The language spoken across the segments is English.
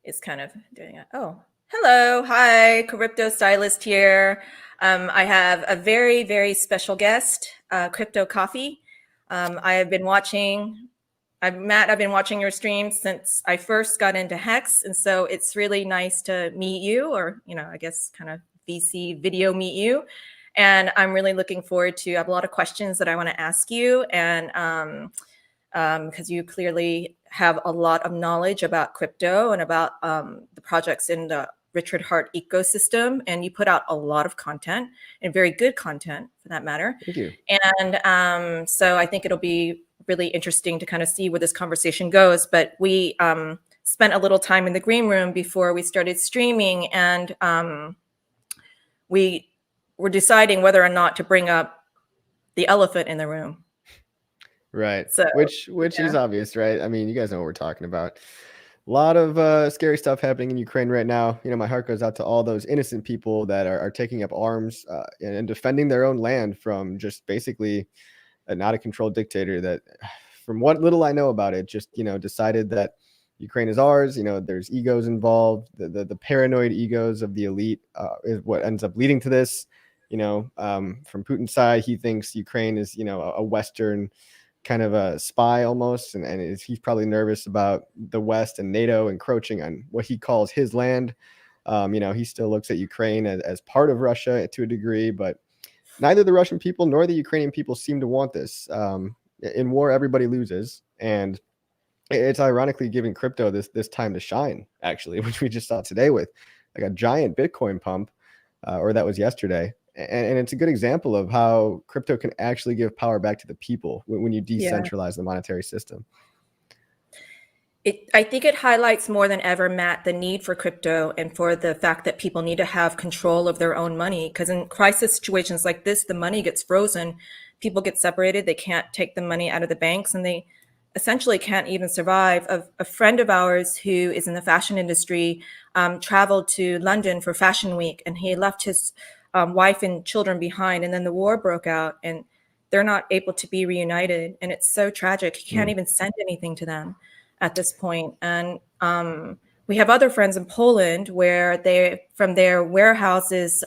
is kind of doing it. Oh, hello. Hi, Korypto Stylist here. I have a very, very special guest, Crypto Coffee. I have been watching, Matt, I've been watching your streams since I first got into Hex. And so it's really nice to meet you, or, I guess kind of VC video meet you. And I'm really looking forward to, I have a lot of questions that I want to ask you. And because you clearly have a lot of knowledge about crypto and about the projects in the Richard Hart ecosystem, and you put out a lot of content, and very good content for that matter. Thank you. And so I think it'll be really interesting to kind of see where this conversation goes. But we spent a little time in the green room before we started streaming, and we were deciding whether or not to bring up the elephant in the room. Right. So, which is obvious, right? I mean, you guys know what we're talking about. A lot of scary stuff happening in Ukraine right now. My heart goes out to all those innocent people that are taking up arms and defending their own land from just basically an out-of-control dictator that, from what little I know about it, just, decided that Ukraine is ours. There's egos involved. The paranoid egos of the elite is what ends up leading to this. From Putin's side, he thinks Ukraine is, a Western kind of a spy almost, and he's probably nervous about the West and NATO encroaching on what he calls his land. He still looks at Ukraine as part of Russia to a degree, but neither the Russian people nor the Ukrainian people seem to want this. In war, everybody loses, and it's ironically giving crypto this time to shine, actually, which we just saw today with like a giant Bitcoin pump, or that was yesterday. And it's a good example of how crypto can actually give power back to the people when you decentralize the monetary system. I think it highlights more than ever, Matt, the need for crypto and for the fact that people need to have control of their own money. Because in crisis situations like this, the money gets frozen, people get separated, they can't take the money out of the banks, and they essentially can't even survive. A friend of ours who is in the fashion industry traveled to London for Fashion Week, and he left his wife and children behind, and then the war broke out, and they're not able to be reunited, and it's so tragic. He can't even send anything to them at this point. And we have other friends in Poland where they, from their warehouses,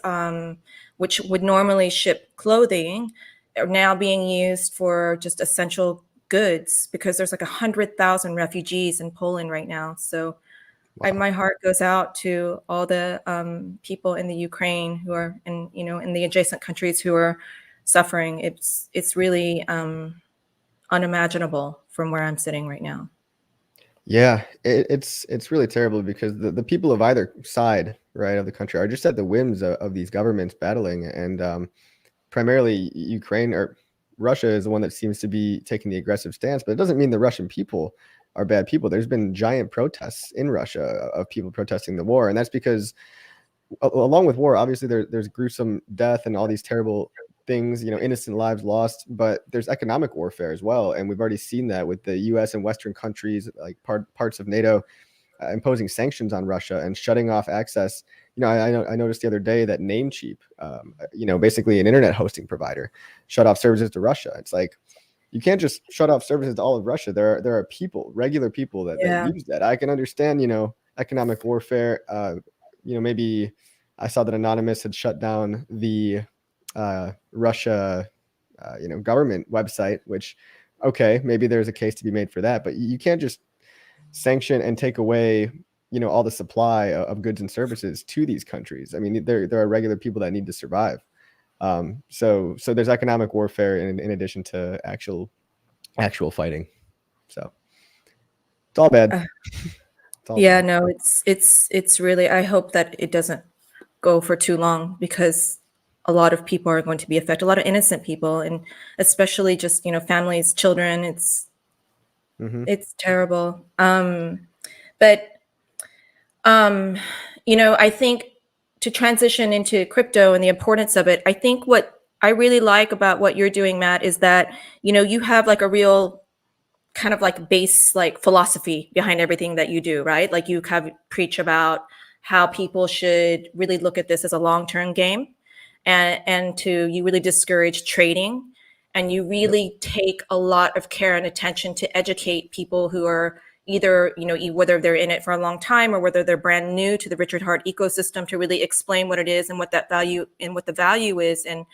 which would normally ship clothing, are now being used for just essential goods, because there's like 100,000 refugees in Poland right now. So wow. My heart goes out to all the people in the Ukraine who are in the adjacent countries who are suffering. It's really unimaginable from where I'm sitting right now. Yeah, it's really terrible, because the people of either side, right, of the country are just at the whims of these governments battling, and primarily Ukraine or Russia is the one that seems to be taking the aggressive stance, but it doesn't mean the Russian people are bad people. There's been giant protests in Russia of people protesting the war, and that's because along with war, obviously there's gruesome death and all these terrible things, innocent lives lost, but there's economic warfare as well. And we've already seen that with the US and Western countries, like parts of NATO, imposing sanctions on Russia and shutting off access. I noticed the other day that Namecheap, basically an internet hosting provider, shut off services to Russia. It's like, you can't just shut off services to all of Russia. There are people, regular people that use that. I can understand, economic warfare. Maybe I saw that Anonymous had shut down the Russia, government website, which, okay, maybe there's a case to be made for that, but you can't just sanction and take away, all the supply of goods and services to these countries. I mean, there are regular people that need to survive. So there's economic warfare in addition to actual fighting. So it's all bad. Bad. No, it's really, I hope that it doesn't go for too long, because a lot of people are going to be affected, a lot of innocent people, and especially just, families, children. It's terrible. But I think to transition into crypto and the importance of it, I think what I really like about what you're doing, Matt, is that, you have like a real kind of like base, like philosophy behind everything that you do, right? Like you kind of preach about how people should really look at this as a long-term game, and you really discourage trading, and you really take a lot of care and attention to educate people who are either, whether they're in it for a long time or whether they're brand new to the Richard Hart ecosystem, to really explain what it is and what that value and what the value is. And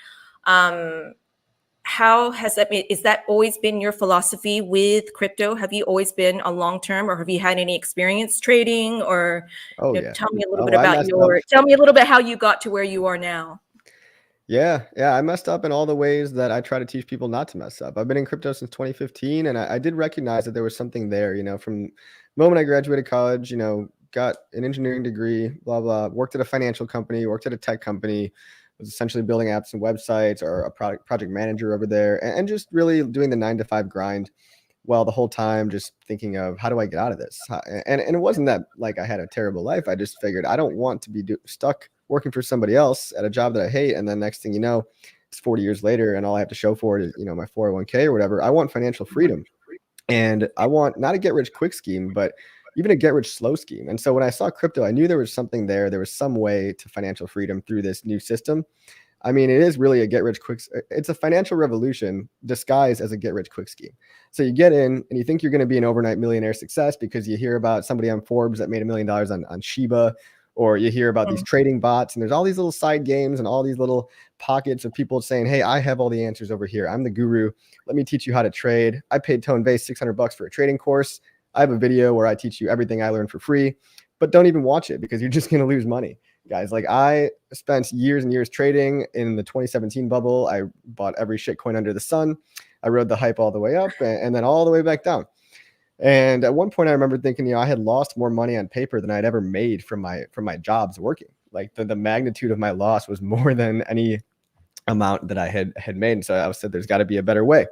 how has that been? Is that always been your philosophy with crypto? Have you always been a long term, or have you had any experience trading? Or Oh yeah. tell me a little bit Oh, I about messed up. tell me a little bit how you got to where you are now. Yeah, I messed up in all the ways that I try to teach people not to mess up. I've been in crypto since 2015, and I did recognize that there was something there. From the moment I graduated college, got an engineering degree, blah blah. Worked at a financial company, worked at a tech company, was essentially building apps and websites, or a project manager over there, and just really doing the 9 to 5 grind. Well, the whole time just thinking of, how do I get out of this? And it wasn't that like I had a terrible life. I just figured I don't want to be stuck working for somebody else at a job that I hate. And then next thing you know, it's 40 years later and all I have to show for it is, my 401k or whatever. I want financial freedom, and I want not a get rich quick scheme, but even a get rich slow scheme. And so when I saw crypto, I knew there was something there. There was some way to financial freedom through this new system. I mean, it is really a get rich quick. It's a financial revolution disguised as a get rich quick scheme. So you get in and you think you're going to be an overnight millionaire success because you hear about somebody on Forbes that made $1 million on Shiba, or you hear about these trading bots, and there's all these little side games and all these little pockets of people saying, hey, I have all the answers over here. I'm the guru. Let me teach you how to trade. I paid Tone Vays $600 for a trading course. I have a video where I teach you everything I learned for free, but don't even watch it because you're just going to lose money. Guys, like, I spent years and years trading in the 2017 bubble. I bought every shit coin under the sun. I rode the hype all the way up and then all the way back down. And at one point I remember thinking, I had lost more money on paper than I'd ever made from my jobs working. Like the magnitude of my loss was more than any amount that I had made. And so I said, there's got to be a better way.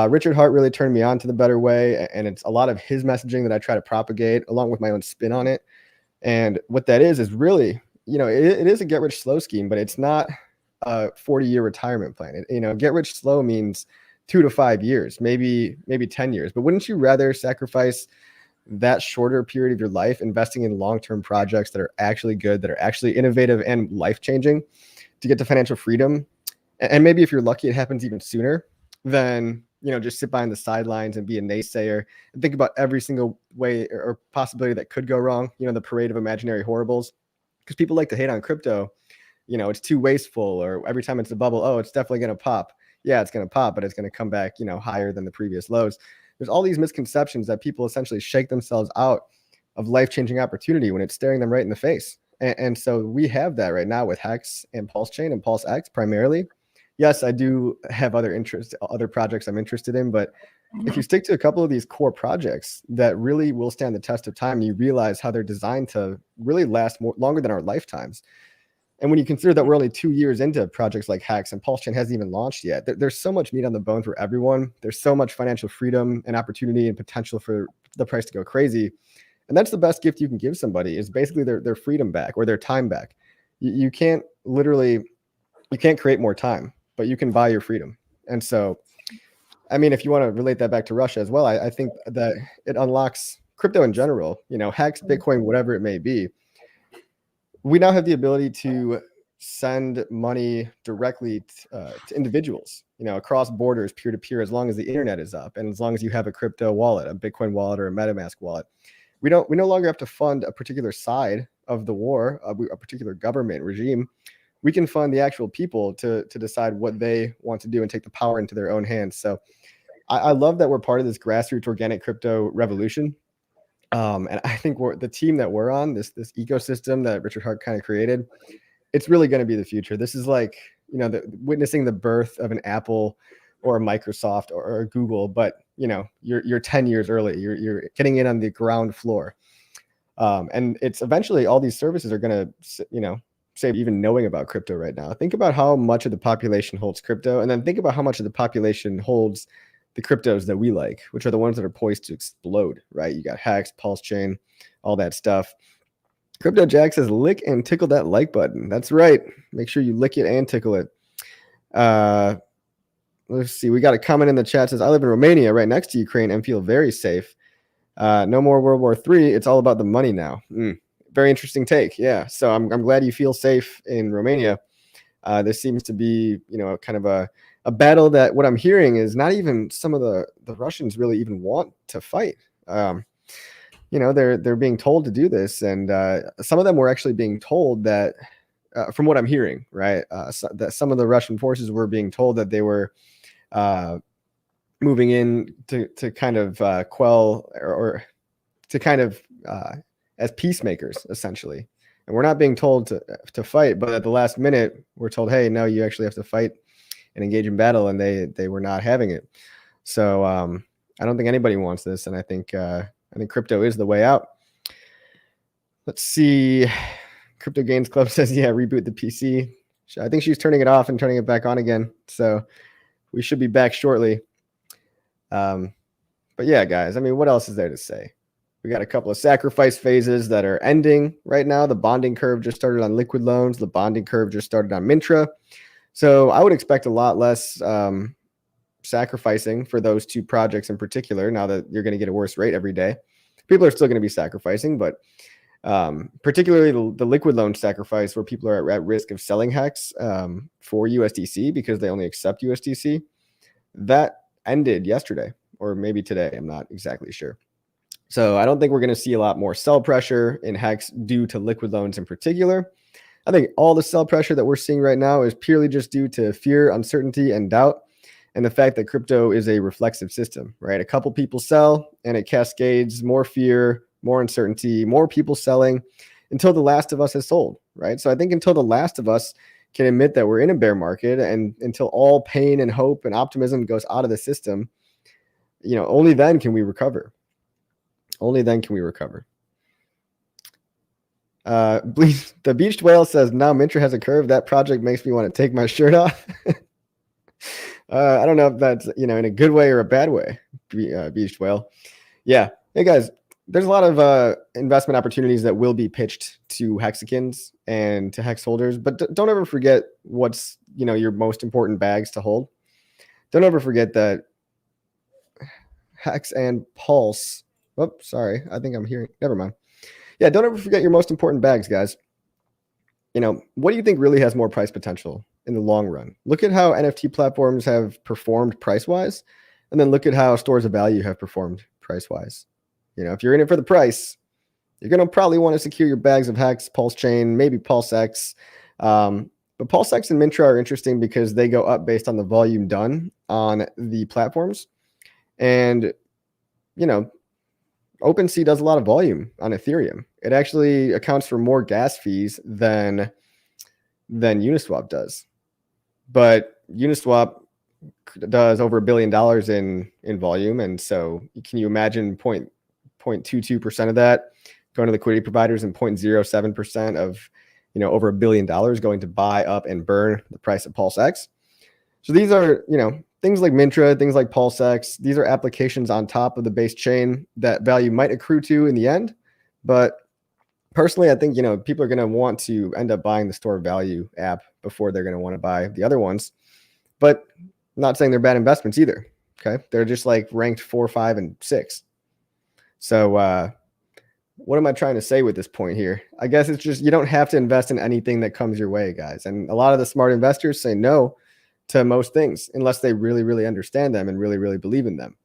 Richard Hart really turned me on to the better way. And it's a lot of his messaging that I try to propagate along with my own spin on it. And what that is really, it is a get rich slow scheme, but it's not a 40-year retirement plan. Get rich slow means 2 to 5 years, maybe 10 years. But wouldn't you rather sacrifice that shorter period of your life investing in long-term projects that are actually good, that are actually innovative and life-changing to get to financial freedom? And maybe if you're lucky, it happens even sooner than, just sit behind the sidelines and be a naysayer and think about every single way or possibility that could go wrong, the parade of imaginary horribles. Because people like to hate on crypto. It's too wasteful, or every time it's a bubble, oh, it's definitely going to pop. Yeah, it's going to pop, but it's going to come back, higher than the previous lows. There's all these misconceptions that people essentially shake themselves out of life-changing opportunity when it's staring them right in the face. And so we have that right now with Hex and Pulse Chain and PulseX primarily. Yes, I do have other projects I'm interested in, but if you stick to a couple of these core projects that really will stand the test of time, you realize how they're designed to really last longer than our lifetimes. And when you consider that we're only 2 years into projects like Hex, and Pulse Chain hasn't even launched yet, there's so much meat on the bone for everyone. There's so much financial freedom and opportunity and potential for the price to go crazy. And that's the best gift you can give somebody, is basically their freedom back or their time back. You can't create more time, but you can buy your freedom. And so, I mean, if you want to relate that back to Russia as well, I think that it unlocks crypto in general, Hex, Bitcoin, whatever it may be. We now have the ability to send money directly to individuals, across borders, peer to peer, as long as the internet is up and as long as you have a crypto wallet, a Bitcoin wallet, or a MetaMask wallet. We no longer have to fund a particular side of the war, a particular government regime. We can fund the actual people to decide what they want to do and take the power into their own hands. So I love that we're part of this grassroots organic crypto revolution. And I think the team that we're on, this ecosystem that Richard Hart kind of created, it's really going to be the future. This is like, witnessing the birth of an Apple or a Microsoft or a Google, but you're 10 years early. You're getting in on the ground floor. And it's eventually all these services are going to, save even knowing about crypto right now. Think about how much of the population holds crypto, and then think about how much of the population holds the cryptos that we like, which are the ones that are poised to explode, right? You got Hex, Pulse Chain, all that stuff. Crypto Jack says, lick and tickle that like button. That's right. Make sure you lick it and tickle it. Let's see. We got a comment in the chat. Says, I live in Romania right next to Ukraine and feel very safe. No more World War III. It's all about the money now. Very interesting take. Yeah. So I'm glad you feel safe in Romania. There seems to be, kind of a battle that what I'm hearing is not even some of the Russians really even want to fight. they're being told to do this, and some of them were actually being told that, from what I'm hearing, right, that some of the Russian forces were being told that they were moving in to kind of quell or to kind of as peacemakers, essentially. And we're not being told to fight, but at the last minute, we're told, hey, no, you actually have to fight and engage in battle, and they were not having it. So I don't think anybody wants this, and I think crypto is the way out. Let's see. Crypto Gains Club says, yeah, reboot the PC. I think she's turning it off and turning it back on again. So we should be back shortly. But yeah, guys, I mean, what else is there to say? We got a couple of sacrifice phases that are ending right now. The bonding curve just started on liquid loans. The bonding curve just started on Mintra. So I would expect a lot less sacrificing for those two projects in particular, now that you're going to get a worse rate every day. People are still going to be sacrificing, but particularly the liquid loan sacrifice, where people are at risk of selling Hex for USDC because they only accept USDC, that ended yesterday or maybe today. I'm not exactly sure. So I don't think we're going to see a lot more sell pressure in Hex due to liquid loans in particular. I think all the sell pressure that we're seeing right now is purely just due to fear, uncertainty, and doubt, and the fact that crypto is a reflexive system, right? A couple people sell and it cascades more fear, more uncertainty, more people selling until the last of us has sold, right? So I think until the last of us can admit that we're in a bear market, and until all pain and hope and optimism goes out of the system, only then can we recover. Only then can we recover. The Beached Whale says, now Mintra has a curve. That project makes me want to take my shirt off. I don't know if that's, in a good way or a bad way, Beached Whale. Yeah. Hey, guys, there's a lot of investment opportunities that will be pitched to Hexicans and to Hex holders, but don't ever forget what's, your most important bags to hold. Don't ever forget that Hex and Pulse. Oh, sorry. I think I'm hearing. Never mind. Yeah, don't ever forget your most important bags, guys. What do you think really has more price potential in the long run? Look at how NFT platforms have performed price-wise, and then look at how stores of value have performed price-wise. If you're in it for the price, you're going to probably want to secure your bags of Hex, Pulse Chain, maybe PulseX. But PulseX and Mintra are interesting because they go up based on the volume done on the platforms. And, OpenSea does a lot of volume on Ethereum. It actually accounts for more gas fees than Uniswap does. But Uniswap does over $1 billion in volume. And so can you imagine 0.22% of that going to liquidity providers and 0.07% of, over $1 billion going to buy up and burn the price of PulseX? So these are, things like Mintra, things like PulseX. These are applications on top of the base chain that value might accrue to in the end. But personally, I think, people are going to want to end up buying the store of value app before they're going to want to buy the other ones. But I'm not saying they're bad investments either. Okay. They're just like ranked 4, 5, and 6. So what am I trying to say with this point here? I guess it's just, you don't have to invest in anything that comes your way, guys. And a lot of the smart investors say no to most things unless they really, really understand them and really, really believe in them.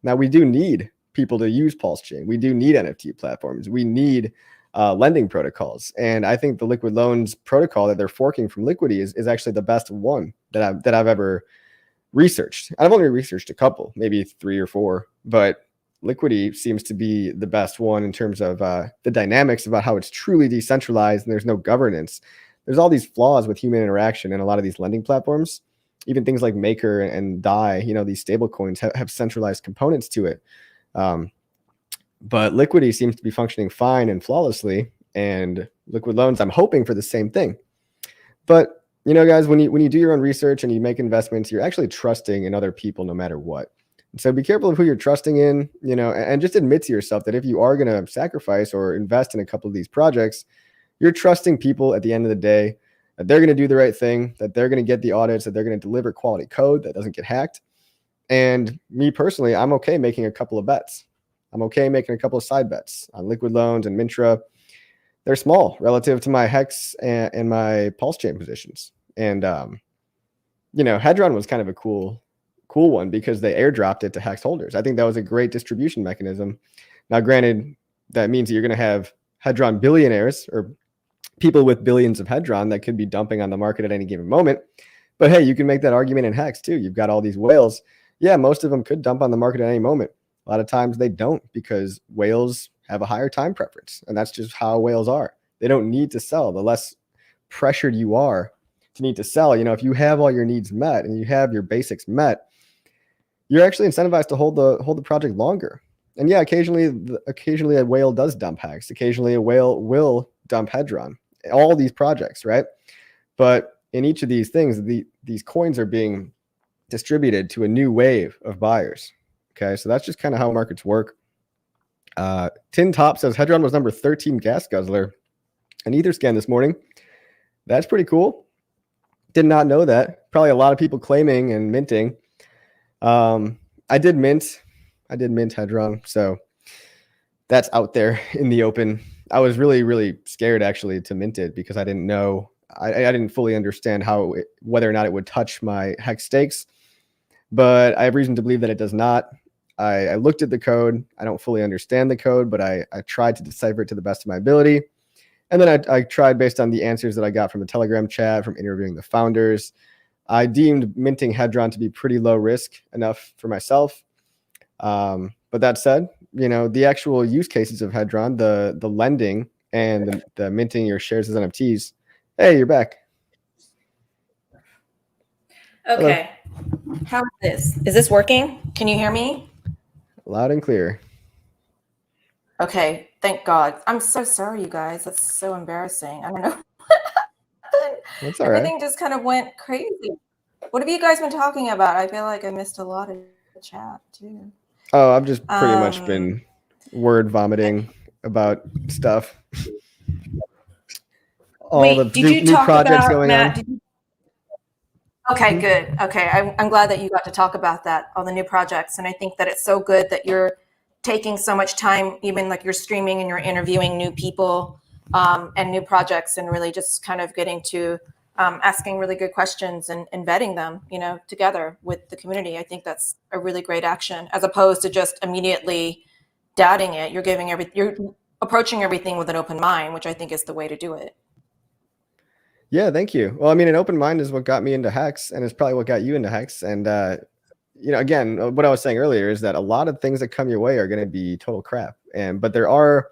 Now, we do need people to use Pulse Chain. We do need NFT platforms. We need lending protocols. And I think the liquid loans protocol that they're forking from Liquidity is actually the best one that I've ever researched. I've only researched a couple, maybe 3 or 4, but Liquidity seems to be the best one in terms of the dynamics about how it's truly decentralized and there's no governance. There's all these flaws with human interaction in a lot of these lending platforms. Even things like Maker and DAI, these stable coins have centralized components to it. But Liquidity seems to be functioning fine and flawlessly, and liquid loans, I'm hoping for the same thing. But, guys, when you do your own research and you make investments, you're actually trusting in other people no matter what. So be careful of who you're trusting in, and just admit to yourself that if you are going to sacrifice or invest in a couple of these projects, you're trusting people at the end of the day that they're going to do the right thing, that they're going to get the audits, that they're going to deliver quality code that doesn't get hacked. And me personally, I'm okay making a couple of bets. I'm okay making a couple of side bets on liquid loans and Mintra. They're small relative to my Hex and my Pulse Chain positions. And, Hedron was kind of a cool one because they airdropped it to Hex holders. I think that was a great distribution mechanism. Now, granted, that means that you're going to have hedron billionaires or people with billions of hedron that could be dumping on the market at any given moment. But hey, you can make that argument in Hex too. You've got all these whales. Yeah, most of them could dump on the market at any moment. A lot of times they don't, because whales have a higher time preference, and that's just how whales are. They don't need to sell. The less pressured you are to need to sell, if you have all your needs met and you have your basics met, you're actually incentivized to hold the project longer. And yeah, occasionally a whale does dump Hex. Occasionally a whale will dump hedron. All these projects, right? But in each of these things, these coins are being distributed to a new wave of buyers. Okay, so that's just kind of how markets work. Tin Top says hedron was number 13 gas guzzler an EtherScan this morning. That's pretty cool. Did not know that. Probably a lot of people claiming and minting. I did mint hedron, so that's out there in the open. I was really, really scared actually to mint it because I didn't know. I didn't fully understand whether or not it would touch my Hex stakes, but I have reason to believe that it does not. I looked at the code. I don't fully understand the code, but I tried to decipher it to the best of my ability. And then I tried based on the answers that I got from the Telegram chat, from interviewing the founders. I deemed minting hedron to be pretty low risk enough for myself. But that said, the actual use cases of hedron, the lending and the minting your shares as NFTs. Hey, you're back. Okay. Hello. How is this? Is this working? Can you hear me? Loud and clear. Okay. Thank God. I'm so sorry, you guys. That's so embarrassing. I don't know. That's all right. Everything just kind of went crazy. What have you guys been talking about? I feel like I missed a lot of the chat too. Oh, I've just pretty much been word vomiting about stuff. All the new projects going on. Okay, good. Okay, I'm glad that you got to talk about that, all the new projects. And I think that it's so good that you're taking so much time, even like you're streaming and you're interviewing new people and new projects, and really just kind of getting to asking really good questions and vetting them, together with the community. I think that's a really great action, as opposed to just immediately doubting it. You're approaching everything with an open mind, which I think is the way to do it. Yeah, thank you. Well, I mean, an open mind is what got me into Hex, and it's probably what got you into Hex. And again, what I was saying earlier is that a lot of things that come your way are going to be total crap. But there are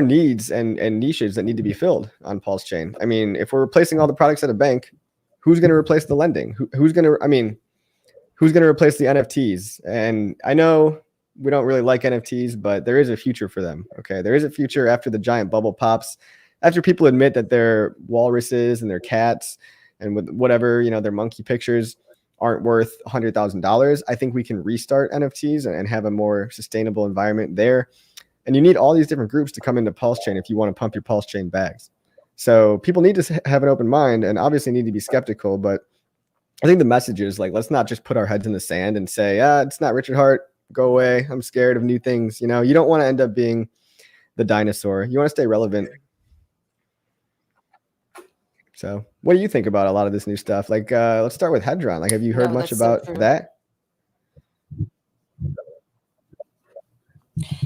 needs and niches that need to be filled on Pulse Chain. I mean, if we're replacing all the products at a bank, who's going to replace the lending? Who's going to replace the NFTs? And I know we don't really like NFTs, but there is a future for them. Okay, there is a future after the giant bubble pops. After people admit that their walruses and their cats and with whatever, their monkey pictures aren't worth $100,000, I think we can restart NFTs and have a more sustainable environment there. And you need all these different groups to come into Pulse Chain if you want to pump your Pulse Chain bags. So people need to have an open mind and obviously need to be skeptical. But I think the message is let's not just put our heads in the sand and say, it's not Richard Hart, go away, I'm scared of new things. You don't want to end up being the dinosaur. You want to stay relevant. So what do you think about a lot of this new stuff? Let's start with hedron. Have you heard much about that?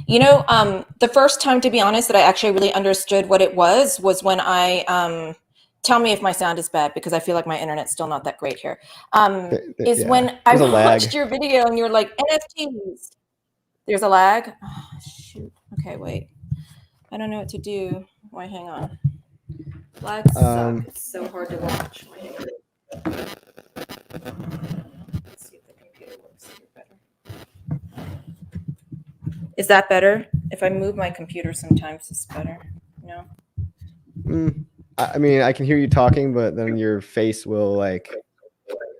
The first time, to be honest, that I actually really understood what it was when I tell me if my sound is bad, because I feel like my internet's still not that great here. When I watched your video and you're like, NFTs. There's a lag? Oh, shoot. Okay, wait. I don't know what to do. Wait, hang on. Lags suck. It's so hard to watch. Let's see if the computer works here better. Is that better? If I move my computer sometimes it's better. No? I mean, I can hear you talking, but then your face will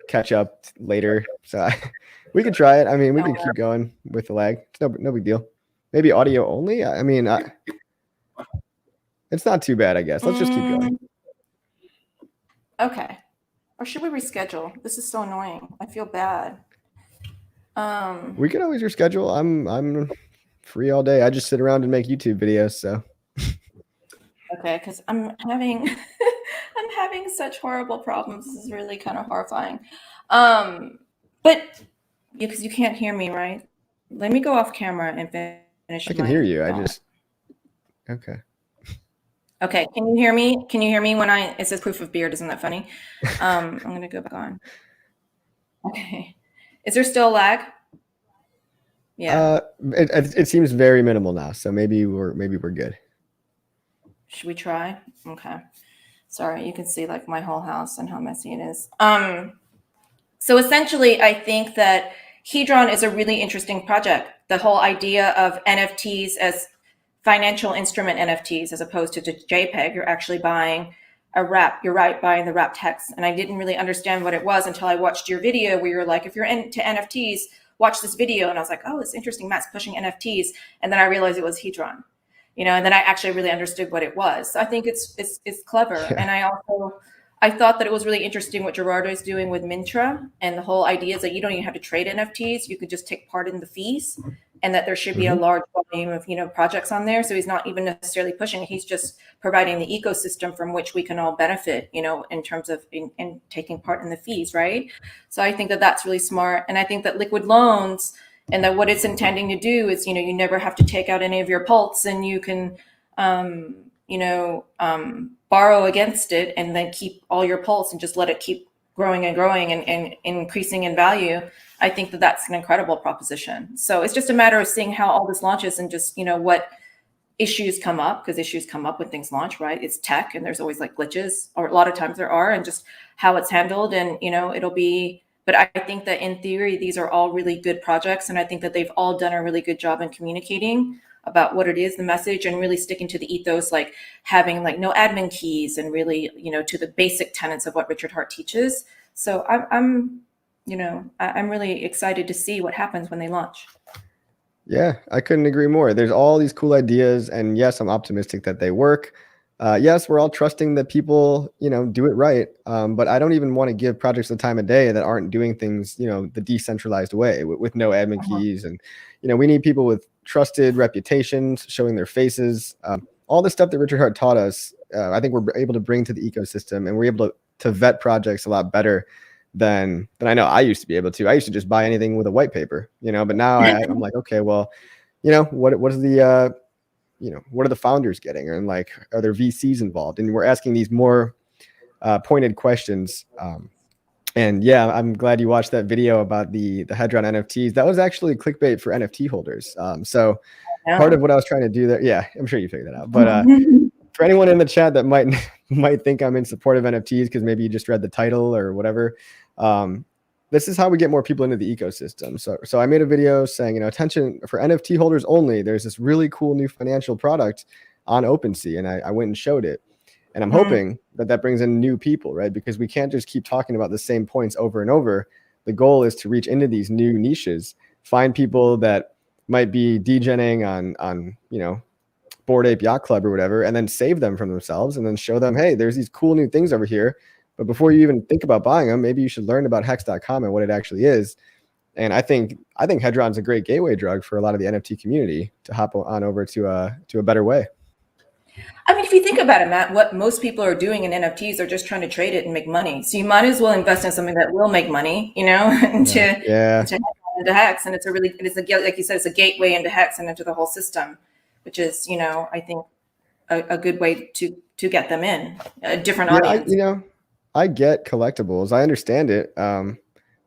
catch up later. So we could try it. I mean, we could keep going with the lag. It's no big deal. Maybe audio only. I mean, it's not too bad, I guess. Let's just keep going. Okay. Or should we reschedule? This is so annoying. I feel bad. We could always reschedule. I'm free all day. I just sit around and make YouTube videos. So. Okay, because I'm having I'm having such horrible problems. This is really kind of horrifying. But because you can't hear me, right? Let me go off camera and finish I can my hear you. thought. Okay. Okay, can you hear me? Can you hear me when it says proof of beard? Isn't that funny? I'm gonna go back on. Okay. Is there still a lag? Yeah. It seems very minimal now, so maybe we're good. Should we try? Okay. Sorry, you can see like my whole house and how messy it is. So essentially, I think that Hedron is a really interesting project. The whole idea of NFTs as financial instrument NFTs as opposed to JPEG, you're actually buying a wrap. You're right, buying the wrapped text. And I didn't really understand what it was until I watched your video where you're like, if you're into NFTs, watch this video. And I was like, oh, it's interesting. Matt's pushing NFTs. And then I realized it was Hedron, and then I actually really understood what it was. So I think it's clever. Yeah. And I thought that it was really interesting what Gerardo is doing with Mintra, and the whole idea is that you don't even have to trade NFTs. You could just take part in the fees, and that there should be a large volume of projects on there. So he's not even necessarily pushing. He's just providing the ecosystem from which we can all benefit, in terms of in taking part in the fees, right? So I think that that's really smart. And I think that liquid loans, and that what it's intending to do is, you never have to take out any of your pulse, and you can, borrow against it and then keep all your pulse and just let it keep growing and growing and increasing in value. I think that that's an incredible proposition. So it's just a matter of seeing how all this launches and just, what issues come up, because issues come up when things launch, right? It's tech and there's always like glitches, or a lot of times there are, and just how it's handled. And, it'll be, but I think that in theory, these are all really good projects. And I think that they've all done a really good job in communicating about what it is, the message, and really sticking to the ethos, like having like no admin keys, and really, to the basic tenets of what Richard Hart teaches. So I'm really excited to see what happens when they launch. Yeah, I couldn't agree more. There's all these cool ideas, and yes, I'm optimistic that they work. Yes, we're all trusting that people, do it right. But I don't even want to give projects the time of day that aren't doing things, the decentralized way with no admin keys. And, we need people with trusted reputations, showing their faces. All the stuff that Richard Hart taught us, I think we're able to bring to the ecosystem, and we're able to vet projects a lot better than I know I used to be able to. I used to just buy anything with a white paper, but now I'm like, okay, well, what is the what are the founders getting? And like, are there VCs involved? And we're asking these more pointed questions. And yeah, I'm glad you watched that video about the Hedron NFTs. That was actually clickbait for NFT holders. So part of what I was trying to do there, yeah, I'm sure you figured that out. But for anyone in the chat that might think I'm in support of NFTs because maybe you just read the title or whatever, this is how we get more people into the ecosystem. So I made a video saying, attention for NFT holders only. There's this really cool new financial product on OpenSea, and I went and showed it. And I'm hoping that brings in new people, right? Because we can't just keep talking about the same points over and over. The goal is to reach into these new niches, find people that might be degenning on Bored Ape Yacht Club or whatever, and then save them from themselves, and then show them, hey, there's these cool new things over here. But before you even think about buying them, maybe you should learn about hex.com and what it actually is. And I think Hedron's a great gateway drug for a lot of the NFT community to hop on over to a better way. I mean, if you think about it, Matt, what most people are doing in NFTs are just trying to trade it and make money. So you might as well invest in something that will make money, into Hex. And like you said, it's a gateway into Hex and into the whole system, which is, I think a good way to get them in a different audience. I get collectibles. I understand it. But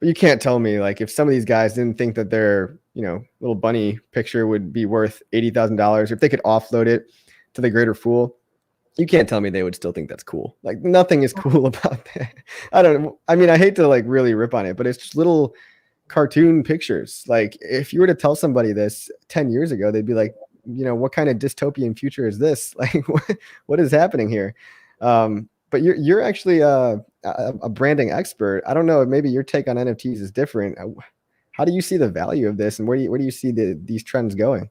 you can't tell me, like, if some of these guys didn't think that their, little bunny picture would be worth $80,000, if they could offload it to the greater pool, you can't tell me they would still think that's cool. Like, nothing is cool about that. I mean, I hate to like really rip on it, but it's just little cartoon pictures. Like, if you were to tell somebody this 10 years ago, they'd be like, what kind of dystopian future is this? Like, what is happening here? But you're actually a branding expert. I don't know, maybe your take on NFTs is different. How do you see the value of this, and where do you see these trends going?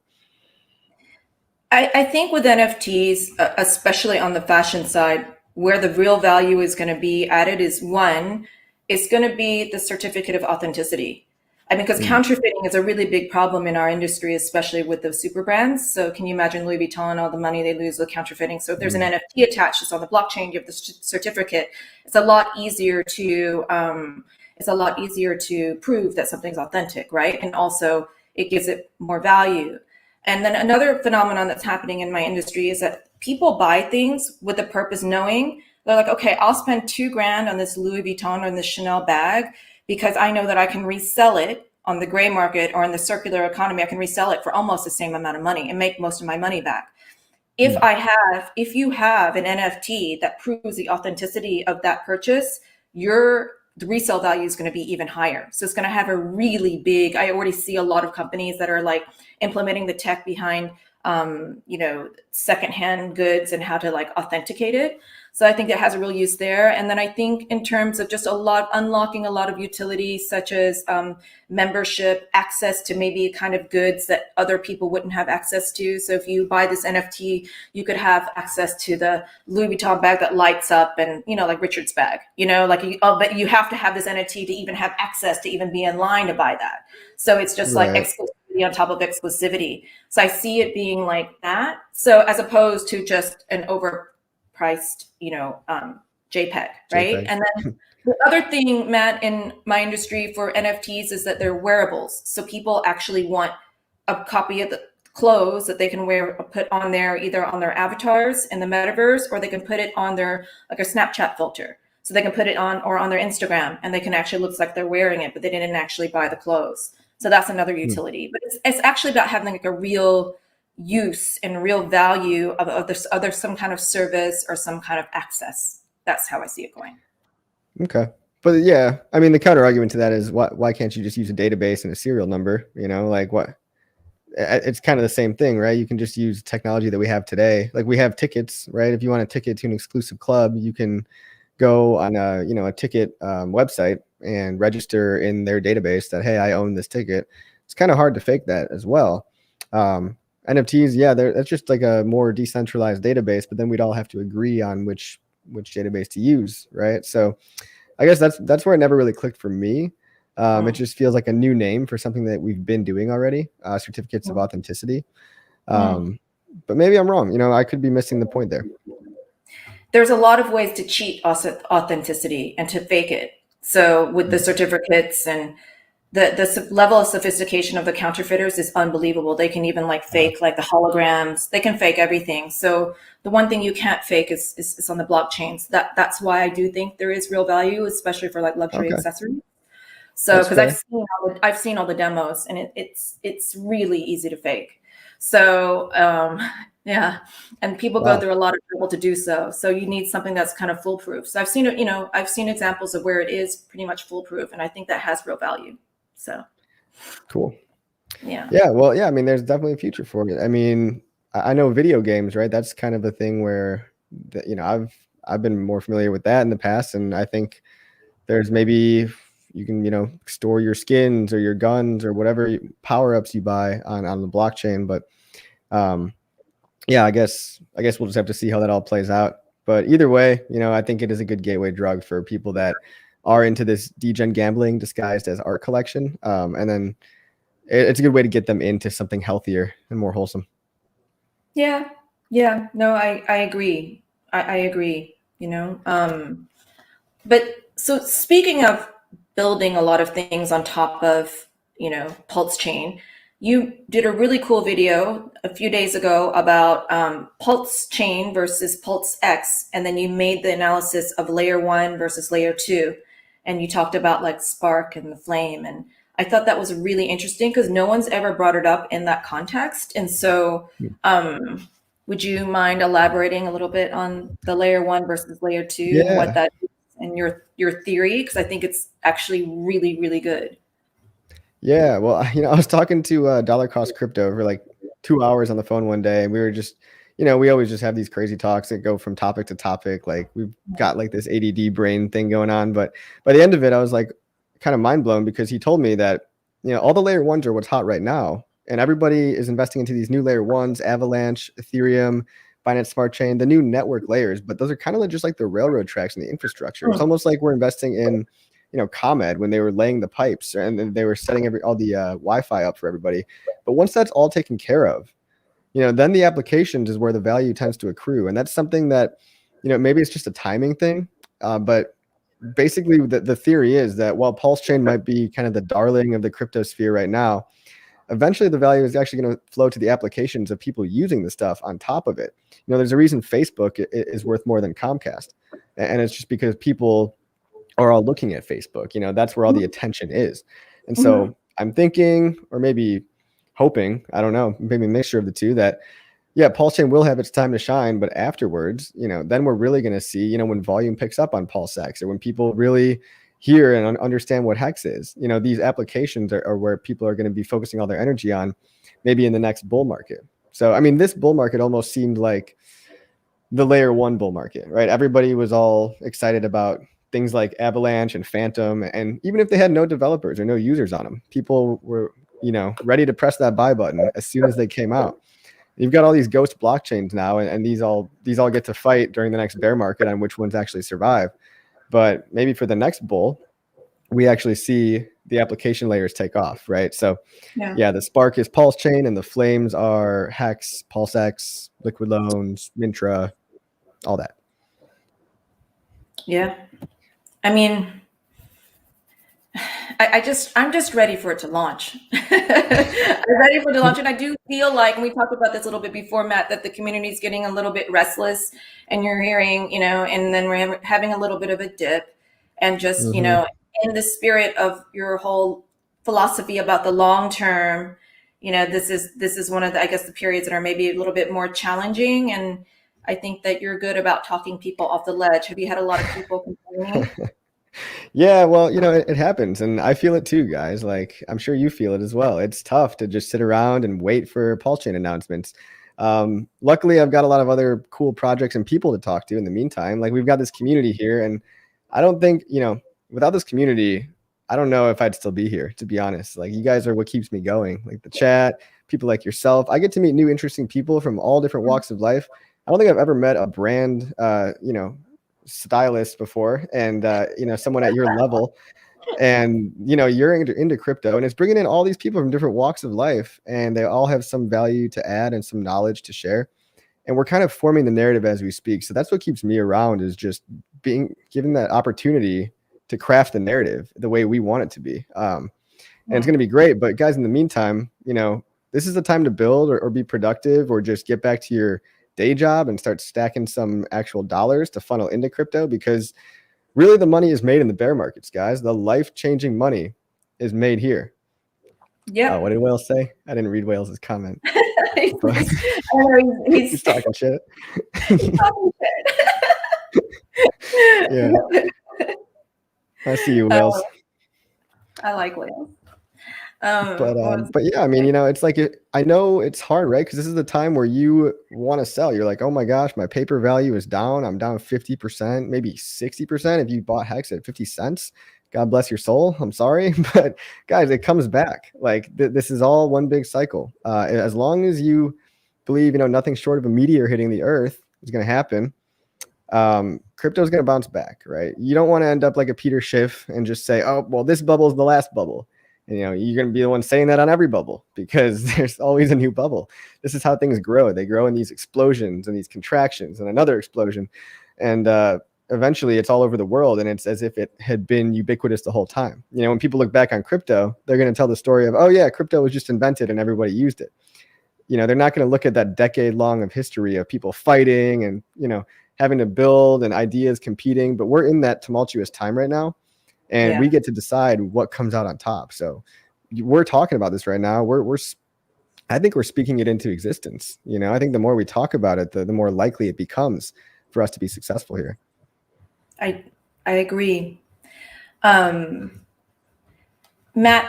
I think with NFTs, especially on the fashion side, where the real value is going to be added is one, it's going to be the certificate of authenticity. I mean, because counterfeiting is a really big problem in our industry, especially with the super brands. So can you imagine Louis Vuitton, all the money they lose with counterfeiting? So if there's an NFT attached, it's on the blockchain, you have the certificate. It's a lot easier to prove that something's authentic, right? And also it gives it more value. And then another phenomenon that's happening in my industry is that people buy things with the purpose knowing they're like, okay, I'll spend $2,000 on this Louis Vuitton or this Chanel bag because I know that I can resell it on the gray market or in the circular economy. I can resell it for almost the same amount of money and make most of my money back. If you have an NFT that proves the authenticity of that purchase, the resale value is going to be even higher. So it's going to have a really big, I already see a lot of companies that are like implementing the tech behind, secondhand goods and how to like authenticate it. So I think that has a real use there. And then I think in terms of just unlocking a lot of utilities such as membership, access to maybe kind of goods that other people wouldn't have access to. So if you buy this NFT, you could have access to the Louis Vuitton bag that lights up and, like Richard's bag, but you have to have this NFT to even have access to even be in line to buy that. So it's just like exclusivity on top of exclusivity. So I see it being like that. So as opposed to just an overpriced, JPEG, right? And then the other thing, Matt, in my industry for NFTs is that they're wearables. So people actually want a copy of the clothes that they can put on there, either on their avatars in the metaverse, or they can put it on their, like a Snapchat filter. So they can put it on or on their Instagram and they can actually look like they're wearing it, but they didn't actually buy the clothes. So that's another utility. But it's actually about having like a real use and real value of some kind of service or some kind of access. That's how I see it going. Okay. But yeah, I mean, the counter argument to that is why can't you just use a database and a serial number? Like what? It's kind of the same thing, right? You can just use technology that we have today. Like we have tickets, right? If you want a ticket to an exclusive club, you can go on a ticket website and register in their database that, hey, I own this ticket. It's kind of hard to fake that as well. NFTs, yeah, that's just like a more decentralized database, but then we'd all have to agree on which database to use, right? So I guess that's where it never really clicked for me. It just feels like a new name for something that we've been doing already, certificates of authenticity. But maybe I'm wrong. I could be missing the point there. There's a lot of ways to cheat authenticity and to fake it. So with the certificates and the level of sophistication of the counterfeiters is unbelievable. They can even fake like the holograms. They can fake everything. So the one thing you can't fake is on the blockchains. That's why I do think there is real value, especially for like luxury accessories. So because I've seen all the demos and it's really easy to fake. So yeah, and people go through a lot of trouble to do so. So you need something that's kind of foolproof. So I've seen it. I've seen examples of where it is pretty much foolproof, and I think that has real value. So cool. Yeah. Well, yeah. I mean, there's definitely a future for it. I mean, I know video games, right? That's kind of a thing where, I've been more familiar with that in the past, and I think there's maybe you can store your skins or your guns or whatever power ups you buy on the blockchain. But I guess we'll just have to see how that all plays out. But either way, I think it is a good gateway drug for people that are into this degen gambling disguised as art collection. And then it's a good way to get them into something healthier and more wholesome. Yeah. No, I agree. I agree, but so speaking of building a lot of things on top of, Pulse Chain, you did a really cool video a few days ago about Pulse Chain versus PulseX, and then you made the analysis of layer 1 versus layer 2, and you talked about like Spark and the Flame, and I thought that was really interesting because no one's ever brought it up in that context. And so would you mind elaborating a little bit on the layer 1 versus layer 2 and what that is and your theory? Because I think it's actually really, really good. Yeah, well, I was talking to dollar cost crypto for like 2 hours on the phone one day, and we were just, we always just have these crazy talks that go from topic to topic. Like we've got like this ADD brain thing going on, but by the end of it, I was like kind of mind blown because he told me that, all the layer 1s are what's hot right now, and everybody is investing into these new layer 1s, Avalanche, Ethereum, Binance Smart Chain, the new network layers, but those are kind of just like the railroad tracks and the infrastructure. It's almost like we're investing in ComEd when they were laying the pipes and they were setting all the Wi-Fi up for everybody. But once that's all taken care of, then the applications is where the value tends to accrue. And that's something that, maybe it's just a timing thing. But basically the theory is that while Pulse Chain might be kind of the darling of the crypto sphere right now, eventually the value is actually going to flow to the applications of people using the stuff on top of it. You know, there's a reason Facebook is worth more than Comcast. And it's just because people are all looking at Facebook. You know, that's where all the attention is. And so I'm thinking, or maybe hoping, I don't know, maybe a mixture of the two, that yeah, Pulse Chain will have its time to shine, but afterwards, you know, then we're really going to see, you know, when volume picks up on PulseX, or when people really hear and understand what Hex is, you know, these applications are where people are going to be focusing all their energy on, maybe in the next bull market. So, I mean, this bull market almost seemed like the layer one bull market, right? Everybody was all excited about things like Avalanche and Phantom. And even if they had no developers or no users on them, people were, you know, ready to press that buy button as soon as they came out. You've got all these ghost blockchains now, and these all get to fight during the next bear market on which ones actually survive. But maybe for the next bull, we actually see the application layers take off, right? So yeah, the spark is Pulse Chain, and the flames are Hex, PulseX, Liquid Loans, Mintra, all that. Yeah. I mean, I'm just ready for it to launch. I'm ready for it to launch. And I do feel like, and we talked about this a little bit before, Matt, that the community is getting a little bit restless, and you're hearing, you know, and then we're having a little bit of a dip, and just, you know, in the spirit of your whole philosophy about the long term, you know, this is one of the, I guess, the periods that are maybe a little bit more challenging. And I think that you're good about talking people off the ledge. Have you had a lot of people complaining? Yeah, well, you know, it happens, and I feel it too, guys. Like, I'm sure you feel it as well. It's tough to just sit around and wait for Pulse Chain announcements. Luckily, I've got a lot of other cool projects and people to talk to in the meantime. Like, we've got this community here, and I don't think, you know, without this community, I don't know if I'd still be here, to be honest. Like, you guys are what keeps me going. Like the chat, people like yourself. I get to meet new, interesting people from all different walks of life. I don't think I've ever met a brand, you know, stylist before, and you know, someone at your level, and you know, you're into crypto, and it's bringing in all these people from different walks of life, and they all have some value to add and some knowledge to share, and we're kind of forming the narrative as we speak. So that's what keeps me around, is just being given that opportunity to craft the narrative the way we want it to be. And it's going to be great. But guys, in the meantime, you know, this is the time to build or be productive, or just get back to your day job and start stacking some actual dollars to funnel into crypto, because really the money is made in the bear markets, guys. The life-changing money is made here. Yeah. What did Wales say? I didn't read Wales's comment. He's talking shit. He's talking shit. Yeah. I see you, Wales. I like Wales. But yeah, I mean, you know, it's like, I know it's hard, right? Because this is the time where you want to sell. You're like, oh my gosh, my paper value is down. I'm down 50%, maybe 60% if you bought Hex at 50 cents. God bless your soul. I'm sorry. But guys, it comes back. Like this is all one big cycle. As long as you believe, you know, nothing short of a meteor hitting the earth is going to happen, crypto is going to bounce back, right? You don't want to end up like a Peter Schiff and just say, oh, well, this bubble is the last bubble. And, you know, you're going to be the one saying that on every bubble, because there's always a new bubble. This is how things grow. They grow in these explosions and these contractions and another explosion. And eventually it's all over the world. And it's as if it had been ubiquitous the whole time. You know, when people look back on crypto, they're going to tell the story of, oh yeah, crypto was just invented and everybody used it. You know, they're not going to look at that decade long of history of people fighting and, you know, having to build and ideas competing. But we're in that tumultuous time right now. And we get to decide what comes out on top. So we're talking about this right now. I think we're speaking it into existence. You know, I think the more we talk about it, the more likely it becomes for us to be successful here. I agree. Matt,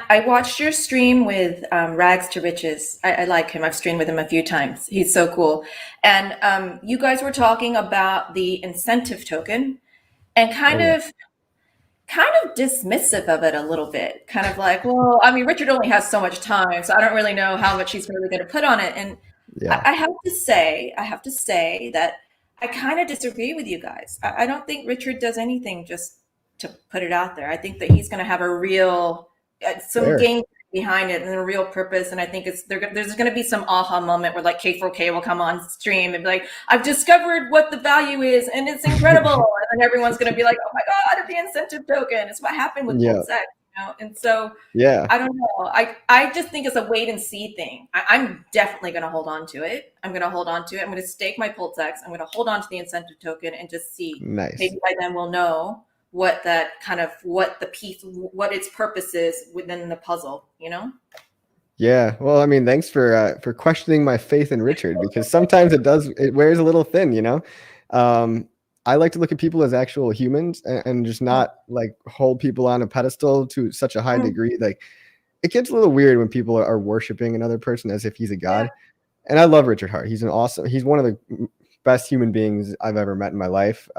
I watched your stream with Rags to Riches. I like him. I've streamed with him a few times. He's so cool. And you guys were talking about the incentive token, and kind of dismissive of it a little bit. Kind of like, well, I mean, Richard only has so much time, so I don't really know how much he's really going to put on it. And I have to say that I kind of disagree with you guys. I don't think Richard does anything just to put it out there. I think that he's going to have a real some game behind it and a real purpose. And I think there's going to be some aha moment where like K4K will come on stream and be like, I've discovered what the value is and it's incredible. And then everyone's going to be like, oh my God, the incentive token. It's what happened with PulseX. know? And so Yeah, I don't know. I just think it's a wait and see thing. I'm definitely going to hold on to it. I'm going to hold on to it. I'm going to stake my PulseX. I'm going to hold on to the incentive token and just see. nice. Maybe by then we'll know what that kind of what the piece, what its purpose is within the puzzle. You know? Yeah, well, I mean, thanks for questioning my faith in Richard, because sometimes it wears a little thin, you know. Um, I like to look at people as actual humans, and just not like hold people on a pedestal to such a high Mm, degree. Like, it gets a little weird when people are worshiping another person as if he's a yeah. god. And I love Richard Hart. He's one of the best human beings I've ever met in my life.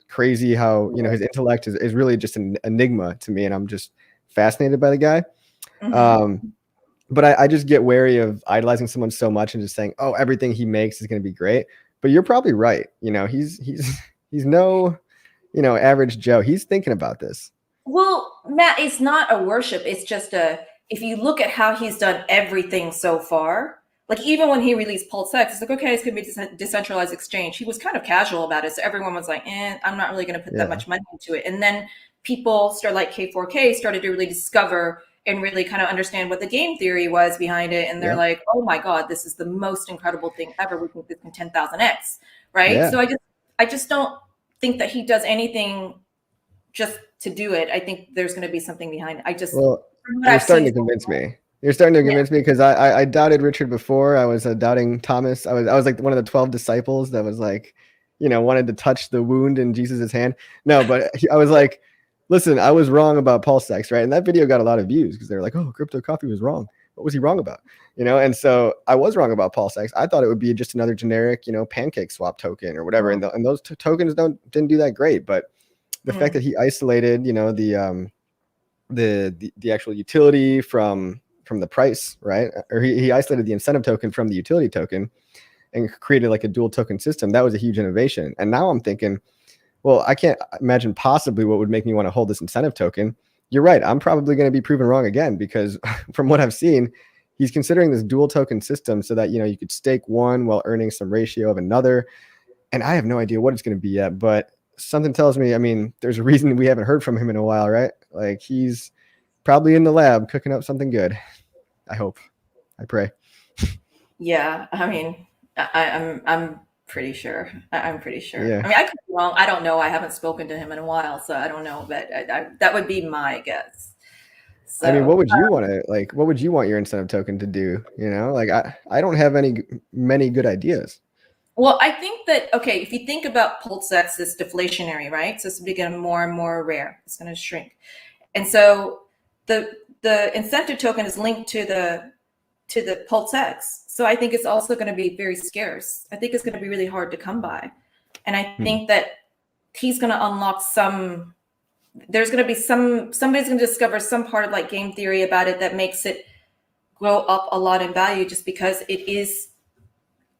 Crazy how, his intellect is really just an enigma to me, and I'm just fascinated by the guy. Mm-hmm. Um, but I just get wary of idolizing someone so much and just saying, oh, everything he makes is going to be great. But you're probably right. He's no, average Joe. He's thinking about this. Well, Matt, it's not a worship. It's just if you look at how he's done everything so far, like even when he released PulseX, it's like, okay, it's going to be decentralized exchange. He was kind of casual about it. So everyone was like, I'm not really going to put that Yeah. much money into it. And then people like K4K started to really discover and really kind of understand what the game theory was behind it. And they're Yeah. like, oh my God, this is the most incredible thing ever. We think this can 10,000x, right? Yeah. So I just don't think that he does anything just to do it. I think there's going to be something behind it. Well, From what you're I've starting seen to so convince far, me. You're starting to yeah. convince me, because I doubted Richard before. I was doubting Thomas. I was like one of the 12 disciples that was like, wanted to touch the wound in Jesus's hand. No, but I was like, listen, I was wrong about PulseX, right? And that video got a lot of views because they're like, oh, Crypto Coffee was wrong. What was he wrong about? And so I was wrong about PulseX. I thought it would be just another generic, pancake swap token or whatever. And those tokens didn't do that great. But the fact that he isolated, the actual utility from the price, right? Or he isolated the incentive token from the utility token and created like a dual token system. That was a huge innovation. And now I'm thinking, well, I can't imagine possibly what would make me want to hold this incentive token. You're right. I'm probably going to be proven wrong again, because from what I've seen, he's considering this dual token system so that, you could stake one while earning some ratio of another. And I have no idea what it's going to be yet, but something tells me, I mean, there's a reason we haven't heard from him in a while, right? Like, he's probably in the lab cooking up something good. I hope. I pray. Yeah, I mean, I'm pretty sure. I'm pretty sure. Yeah. I mean, I could be wrong. I don't know. I haven't spoken to him in a while, so I don't know. But that would be my guess. I mean, So, what would you want your incentive token to do? Like, I don't have many good ideas. well, I think that okay, if you think about PulseX, it's deflationary, right? So it's becoming more and more rare. It's going to shrink, and so the incentive token is linked to the PulseX. So I think it's also going to be very scarce. I think it's going to be really hard to come by. And I think that he's going to unlock there's going to be somebody's going to discover some part of like game theory about it that makes it grow up a lot in value, just because it is,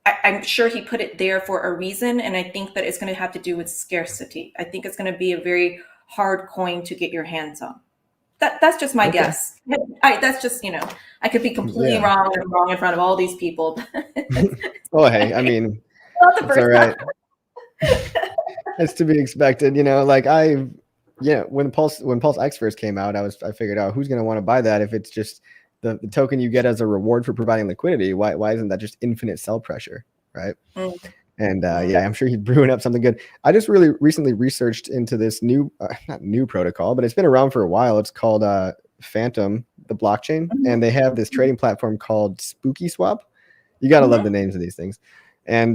I'm sure he put it there for a reason. And I think that it's going to have to do with scarcity. I think it's going to be a very hard coin to get your hands on. That's just my Okay. guess. That's just, I could be completely Yeah. wrong and wrong in front of all these people. Oh, hey, I mean, Not the it's all first right. time. It's to be expected, like when PulseX first came out, I figured out who's going to want to buy that if it's just the token you get as a reward for providing liquidity. Why isn't that just infinite sell pressure, right? Mm. And yeah, I'm sure he's brewing up something good. I just really recently researched into this not new protocol, but it's been around for a while. It's called Phantom, the blockchain, and they have this trading platform called Spooky Swap. You got to love the names of these things. And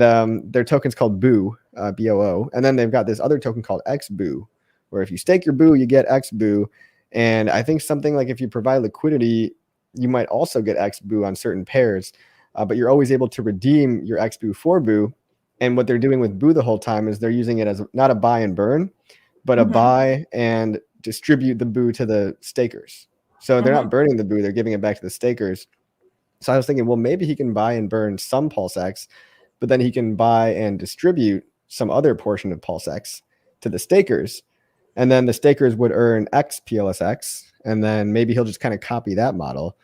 their token's called Boo, BOO. And then they've got this other token called XBoo, where if you stake your Boo, you get XBoo. And I think something like if you provide liquidity, you might also get XBoo on certain pairs. But you're always able to redeem your XBoo for Boo. And what they're doing with Boo the whole time is they're using it as not a buy and burn, but a buy and distribute the Boo to the stakers. So they're not burning the Boo, they're giving it back to the stakers. So I was thinking, well, maybe he can buy and burn some PulseX, but then he can buy and distribute some other portion of PulseX to the stakers. And then the stakers would earn X PLSX. And then maybe he'll just kind of copy that model.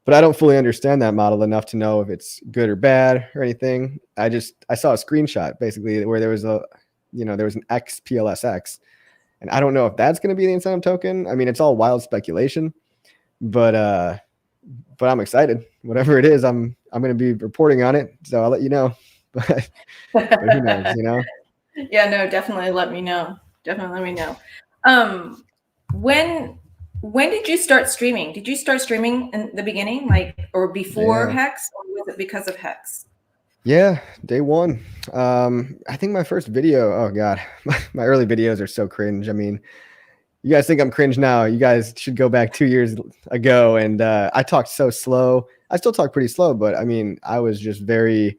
But I don't fully understand that model enough to know if it's good or bad or anything. I saw a screenshot basically where there was an X PLSX. And I don't know if that's going to be the incentive token. I mean, it's all wild speculation, but I'm excited. Whatever it is, I'm going to be reporting on it. So I'll let you know. But who knows, you know? Yeah, no, definitely let me know. Definitely let me know. When did you start streaming? Did you start streaming in the beginning, like, or before Hex, or was it because of Hex? Yeah, day one. I think my first video, oh God, my early videos are so cringe. I mean, you guys think I'm cringe now. You guys should go back 2 years ago. And I talked so slow. I still talk pretty slow, but I mean, I was just very,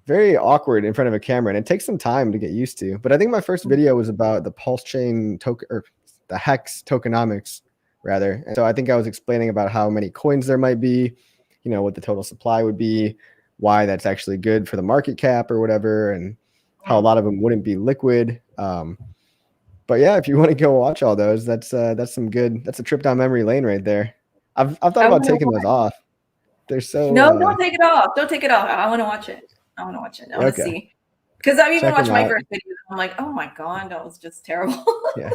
very awkward in front of a camera, and it takes some time to get used to. But I think my first video was about the pulse chain token, or the Hex tokenomics rather. And so I think I was explaining about how many coins there might be, you know, what the total supply would be, why that's actually good for the market cap or whatever, and how a lot of them wouldn't be liquid. But yeah, if you want to go watch all those, that's some good. That's a trip down memory lane right there. I've thought about taking those off. They're so don't take it off. Don't take it off. I want to watch it. I want to see. Because I've even watched my first video. I'm like, oh my God, that was just terrible. Yeah.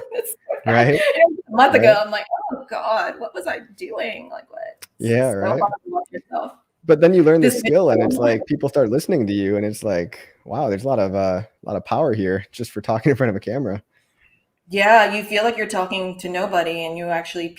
Right. A month ago, I'm like, oh God, what was I doing? Like what? Yeah, so right. hard to watch yourself. But then you learn the skill, and it's like people start listening to you, and it's like, wow, there's a lot of power here just for talking in front of a camera. Yeah, you feel like you're talking to nobody, and you actually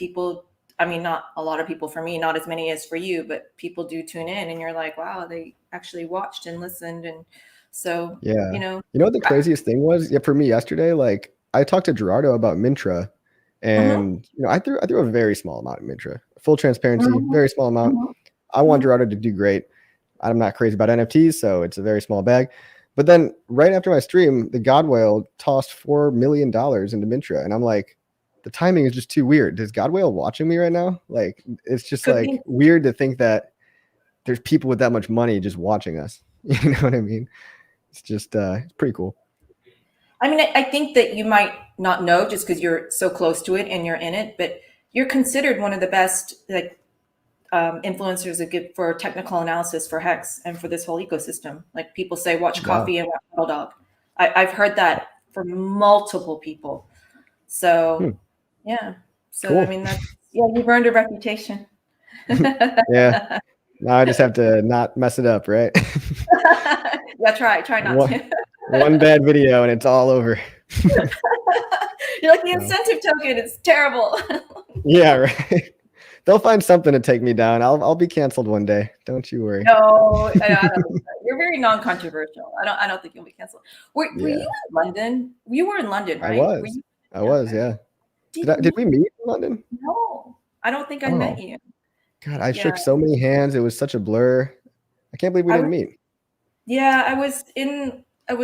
I mean, not a lot of people for me, not as many as for you, but people do tune in, and you're like, wow, they actually watched and listened. And so, yeah, you know what the craziest thing was? Yeah, for me yesterday, like I talked to Gerardo about Mintra, and you know, I threw a very small amount of Mintra. Full transparency, very small amount. I want Gerardo to do great. I'm not crazy about NFTs, so it's a very small bag. But then right after my stream, the God Whale tossed $4 million into Mintra, and I'm like, the timing is just too weird. Is God Whale watching me right now? Like, it's just like weird to think that there's people with that much money just watching us. You know what I mean? It's just it's pretty cool. I mean, I think that you might not know just because you're so close to it and you're in it, but you're considered one of the best influencers that give for technical analysis for Hex and for this whole ecosystem. Like people say, watch Coffee and watch Metal Dog. I've heard that from multiple people. So yeah. So cool. I mean, you've earned a reputation. Yeah. Now I just have to not mess it up, right? Yeah, try not to. One bad video and it's all over. You're like, the incentive token is terrible. Yeah, right. They'll find something to take me down. I'll be canceled one day. Don't you worry. No, I don't. You're very non-controversial. I don't think you'll be canceled. Were you in London? You were in London, right? I was, yeah. Did we meet in London? No, I don't think I met you. God, I shook so many hands. It was such a blur. I can't believe we didn't meet. Yeah, I was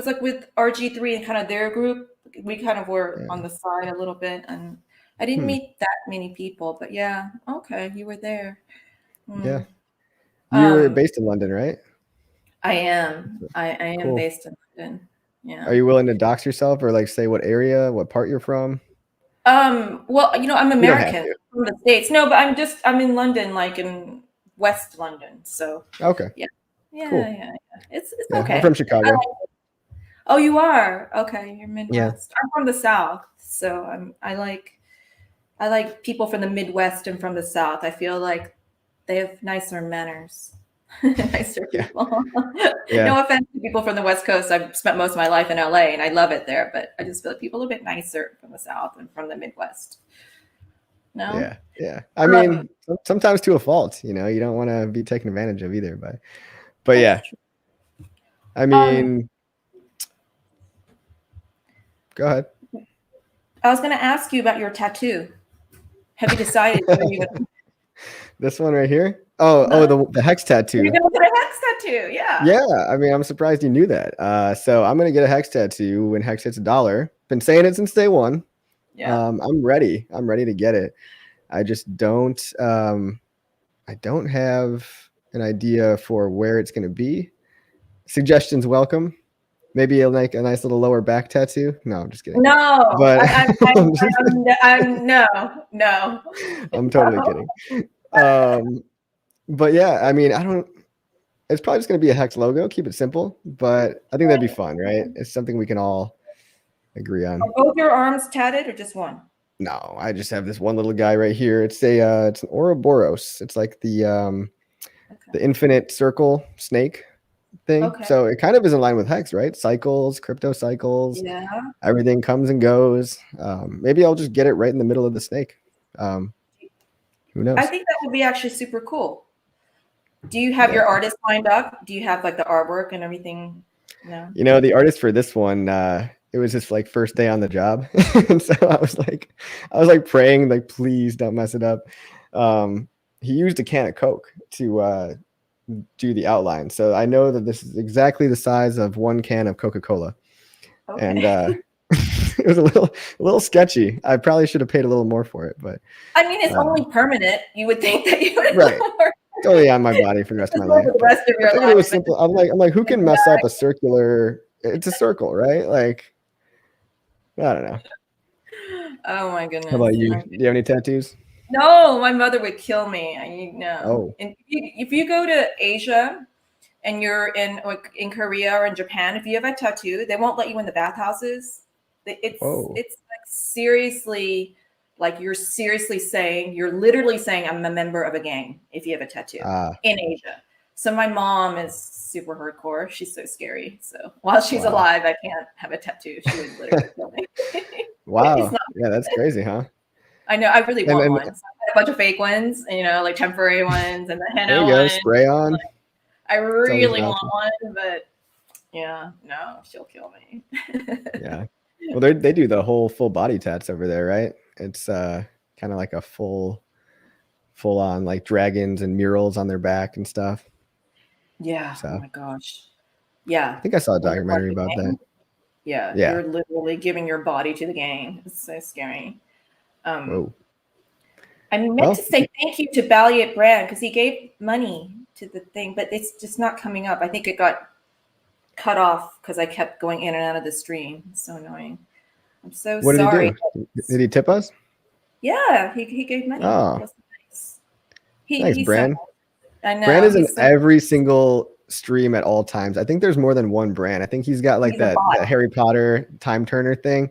like with RG3 and kind of their group. We kind of were on the side a little bit, and I didn't meet that many people, but yeah, okay, you were there. Yeah. You were based in London, right? I am. I am based in London. Yeah. Are you willing to dox yourself or like say what area, what part you're from? Well, you know, I'm American from the States. No, but I'm in London, like in West London. So okay. Yeah. Cool. Yeah. It's okay. I'm from Chicago. Oh, you are? Okay, you're Midwest. I'm from the South, so I like people from the Midwest and from the South. I feel like they have nicer manners. Nicer people. No offense to people from the West Coast. I've spent most of my life in LA and I love it there, but I just feel like people are a bit nicer from the South and from the Midwest. No? Yeah. I mean, sometimes to a fault, you know, you don't want to be taken advantage of either, but yeah. I mean, go ahead. I was going to ask you about your tattoo. Have you decided? This one right here? The Hex tattoo. You're gonna get a Hex tattoo, yeah. Yeah, I mean, I'm surprised you knew that. So I'm gonna get a Hex tattoo when Hex hits $1. Been saying it since day one. Yeah. I'm ready. I'm ready to get it. I just don't. I don't have an idea for where it's gonna be. Suggestions welcome. Maybe like a nice little lower back tattoo. No, I'm just kidding. No, but no. I'm totally kidding. But yeah, I mean, it's probably just going to be a Hex logo, keep it simple, but I think that'd be fun, right? It's something we can all agree on. Are both your arms tatted or just one? No, I just have this one little guy right here. It's it's an Ouroboros. It's like the Okay. infinite circle snake thing. Okay. So it kind of is in line with Hex, right? Cycles, crypto cycles, Yeah. everything comes and goes. Maybe I'll just get it right in the middle of the snake. Who knows? I think that would be actually super cool. Do you have Yeah. your artist lined up? Do you have like the artwork and everything? No. You know, the artist for this one, it was just like first day on the job. And so I was like praying, like, please don't mess it up. He used a can of Coke to do the outline. So I know that this is exactly the size of one can of Coca-Cola. Okay. And it was a little sketchy. I probably should have paid a little more for it, but I mean, it's only permanent. You would think that you would right. It's only on my body for the rest of my life. The rest of your I figured life. it was simple. I'm like, who can mess up a circular? It's a circle, right? Like, I don't know. Oh my goodness. How about you? Do you have any tattoos? No, my mother would kill me. I know. Oh. And if you go to Asia and you're in Korea or in Japan, if you have a tattoo, they won't let you in the bathhouses. It's like seriously, like you're literally saying I'm a member of a gang if you have a tattoo in Asia. So my mom is super hardcore. She's so scary. So while she's alive, I can't have a tattoo. She would literally kill me. Wow. Yeah, that's crazy, huh? I know. I really want one. So I had a bunch of fake ones, and, like temporary ones, and the henna ones. Spray on. Like, I really want one, but yeah, no, she'll kill me. Yeah. Well, they do the whole full body tats over there, right? It's kind of like a full on like dragons and murals on their back and stuff. Yeah. So. Oh my gosh. Yeah. I think I saw a documentary about that. Yeah. You're literally giving your body to the gang. It's so scary. Whoa. I meant to say thank you to Balliet Brand because he gave money to the thing, but it's just not coming up. I think it got cut off because I kept going in and out of the stream. It's so annoying. I'm so sorry. What did he do? Did he tip us? Yeah, he gave money. Oh, nice. Thanks, Brand. I know. Brand is in every single stream at all times. I think there's more than one Brand. I think he's got like that Harry Potter time turner thing,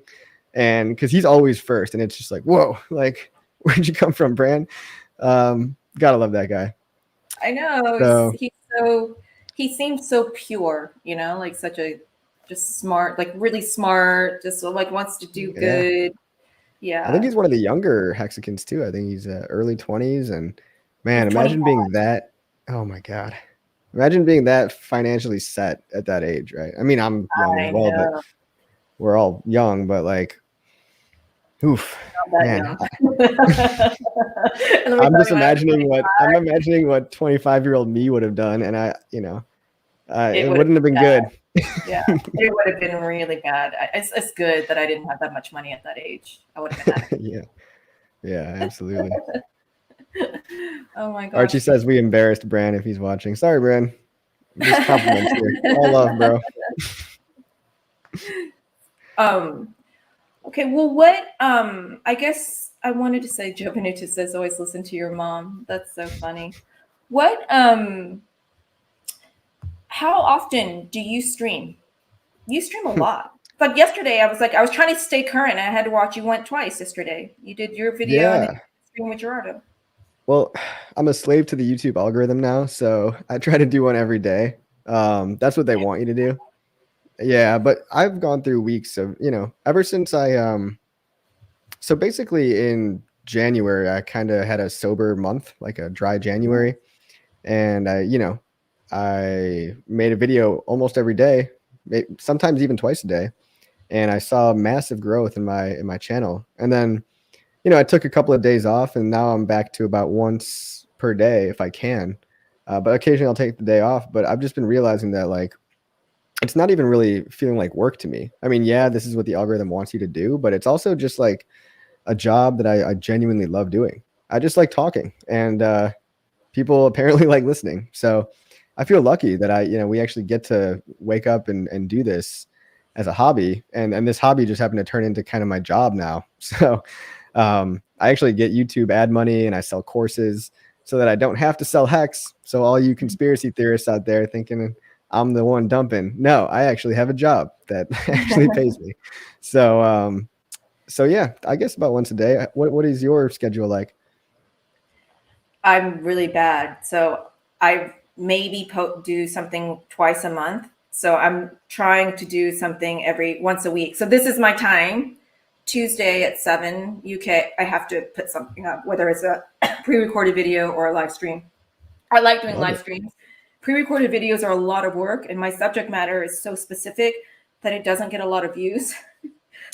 and because he's always first, and it's just like, whoa, like where'd you come from, Brand? Gotta love that guy. I know. He seems so pure, like such a just smart, like really smart, just like wants to do good. Yeah. I think he's one of the younger Hexicans too. I think he's early 20s, and man, imagine being that. Oh my God. Imagine being that financially set at that age, right? I mean, I'm young as well, but we're all young, but like, oof, man. I'm just imagining what 25-year-old me would have done, and it wouldn't have been good. Yeah, it would have been really bad. It's good that I didn't have that much money at that age. I would have been happy. Yeah, absolutely. Oh my God. Archie says we embarrassed Bran if he's watching. Sorry, Bran. Just compliments here. All love, bro. Okay, well, what I guess I wanted to say, Joe Benitez says always listen to your mom. That's so funny. What how often do you stream? You stream a lot. But yesterday I was trying to stay current. I had to watch. You went twice yesterday. You did your video and then stream with Gerardo. Well, I'm a slave to the YouTube algorithm now, so I try to do one every day. That's what they want you to do. Yeah, but I've gone through weeks of, ever since so basically in January, I kind of had a sober month, like a dry January. And I made a video almost every day, sometimes even twice a day. And I saw massive growth in my channel. And then, I took a couple of days off, and now I'm back to about once per day if I can. But occasionally I'll take the day off. But I've just been realizing that like, it's not even really feeling like work to me. I mean, yeah, this is what the algorithm wants you to do, but it's also just like a job that I genuinely love doing. I just like talking, and people apparently like listening. So I feel lucky that we actually get to wake up and do this as a hobby. And this hobby just happened to turn into kind of my job now. So I actually get YouTube ad money, and I sell courses so that I don't have to sell Hex. So all you conspiracy theorists out there thinking I'm the one dumping. No, I actually have a job that actually pays me. So, so yeah, I guess about once a day. What is your schedule like? I'm really bad. So I maybe do something twice a month. So I'm trying to do something every once a week. So this is my time. Tuesday at 7 UK, I have to put something up, whether it's a pre-recorded video or a live stream. I like doing Love live it. streams. Pre-recorded videos are a lot of work, and my subject matter is so specific that it doesn't get a lot of views.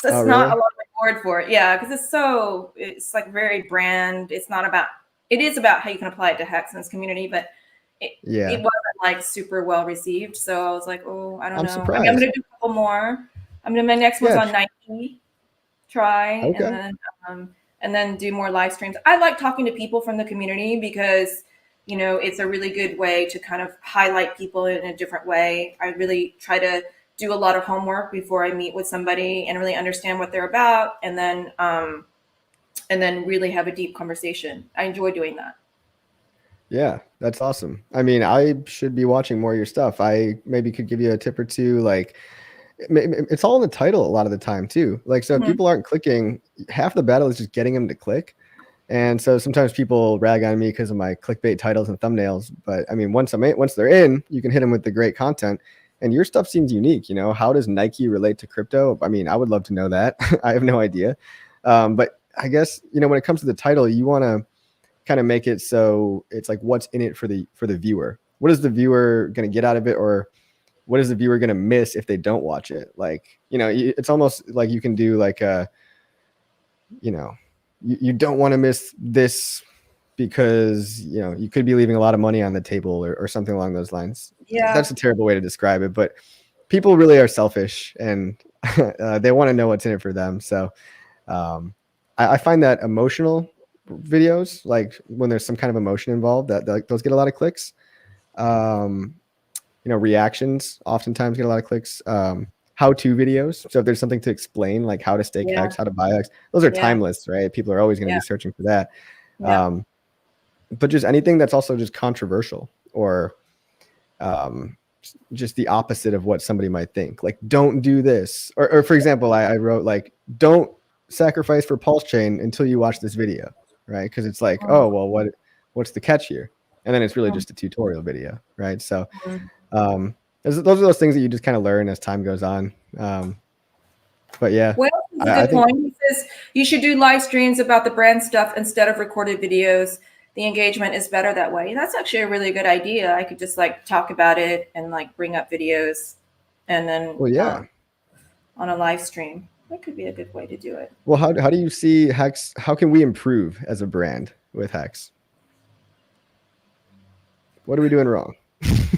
So Oh, it's not a really? lot of reward for it. Yeah, because it's like very brand. It's not about, it is about how you can apply it to Hex and its community, but it Yeah, wasn't like super well received. So I was like, oh, I don't I'm know. I mean, I'm surprised. gonna do a couple more. My next one's Yeah. on Nike. Try Okay. and then do more live streams. I like talking to people from the community because it's a really good way to kind of highlight people in a different way. I really try to do a lot of homework before I meet with somebody and really understand what they're about, and then really have a deep conversation. I enjoy doing that. Yeah, that's awesome. I mean, I should be watching more of your stuff. I maybe could give you a tip or two. Like, it's all in the title a lot of the time too. Like, so if Mhm. people aren't clicking, half the battle is just getting them to click. And so sometimes people rag on me because of my clickbait titles and thumbnails. But I mean, once they're in, you can hit them with the great content. And your stuff seems unique. You know, how does Nike relate to crypto? I mean, I would love to know that. I have no idea. But I guess when it comes to the title, you want to kind of make it so it's like what's in it for the viewer. What is the viewer going to get out of it, or what is the viewer going to miss if they don't watch it? Like, it's almost like you can do like a, you don't want to miss this because you could be leaving a lot of money on the table, or something along those lines. Yeah. That's a terrible way to describe it, but people really are selfish, and they want to know what's in it for them. So I find that emotional videos, like when there's some kind of emotion involved, that like those get a lot of clicks. um Reactions oftentimes get a lot of clicks. How-to videos, so if there's something to explain, like how to stake Yeah. Hex, how to buy Hex, those are Yeah. timeless, right? People are always going to Yeah. be searching for that. Yeah. um but just anything that's also just controversial, or um just the opposite of what somebody might think, like don't do this, or for example, I wrote like, don't sacrifice for pulse chain until you watch this video, right? Because it's like, oh well, what's the catch here? And then it's really just a tutorial video, right? So Mhm. those are those things that you just kind of learn as time goes on. But yeah, Well, it's a I good think, point. He says you should do live streams about the brand stuff instead of recorded videos. The engagement is better that way. That's actually a really good idea. I could just like talk about it and like bring up videos and then well, yeah. on a live stream. That could be a good way to do it. Well, how do you see Hex? How can we improve as a brand with Hex? What are we doing wrong?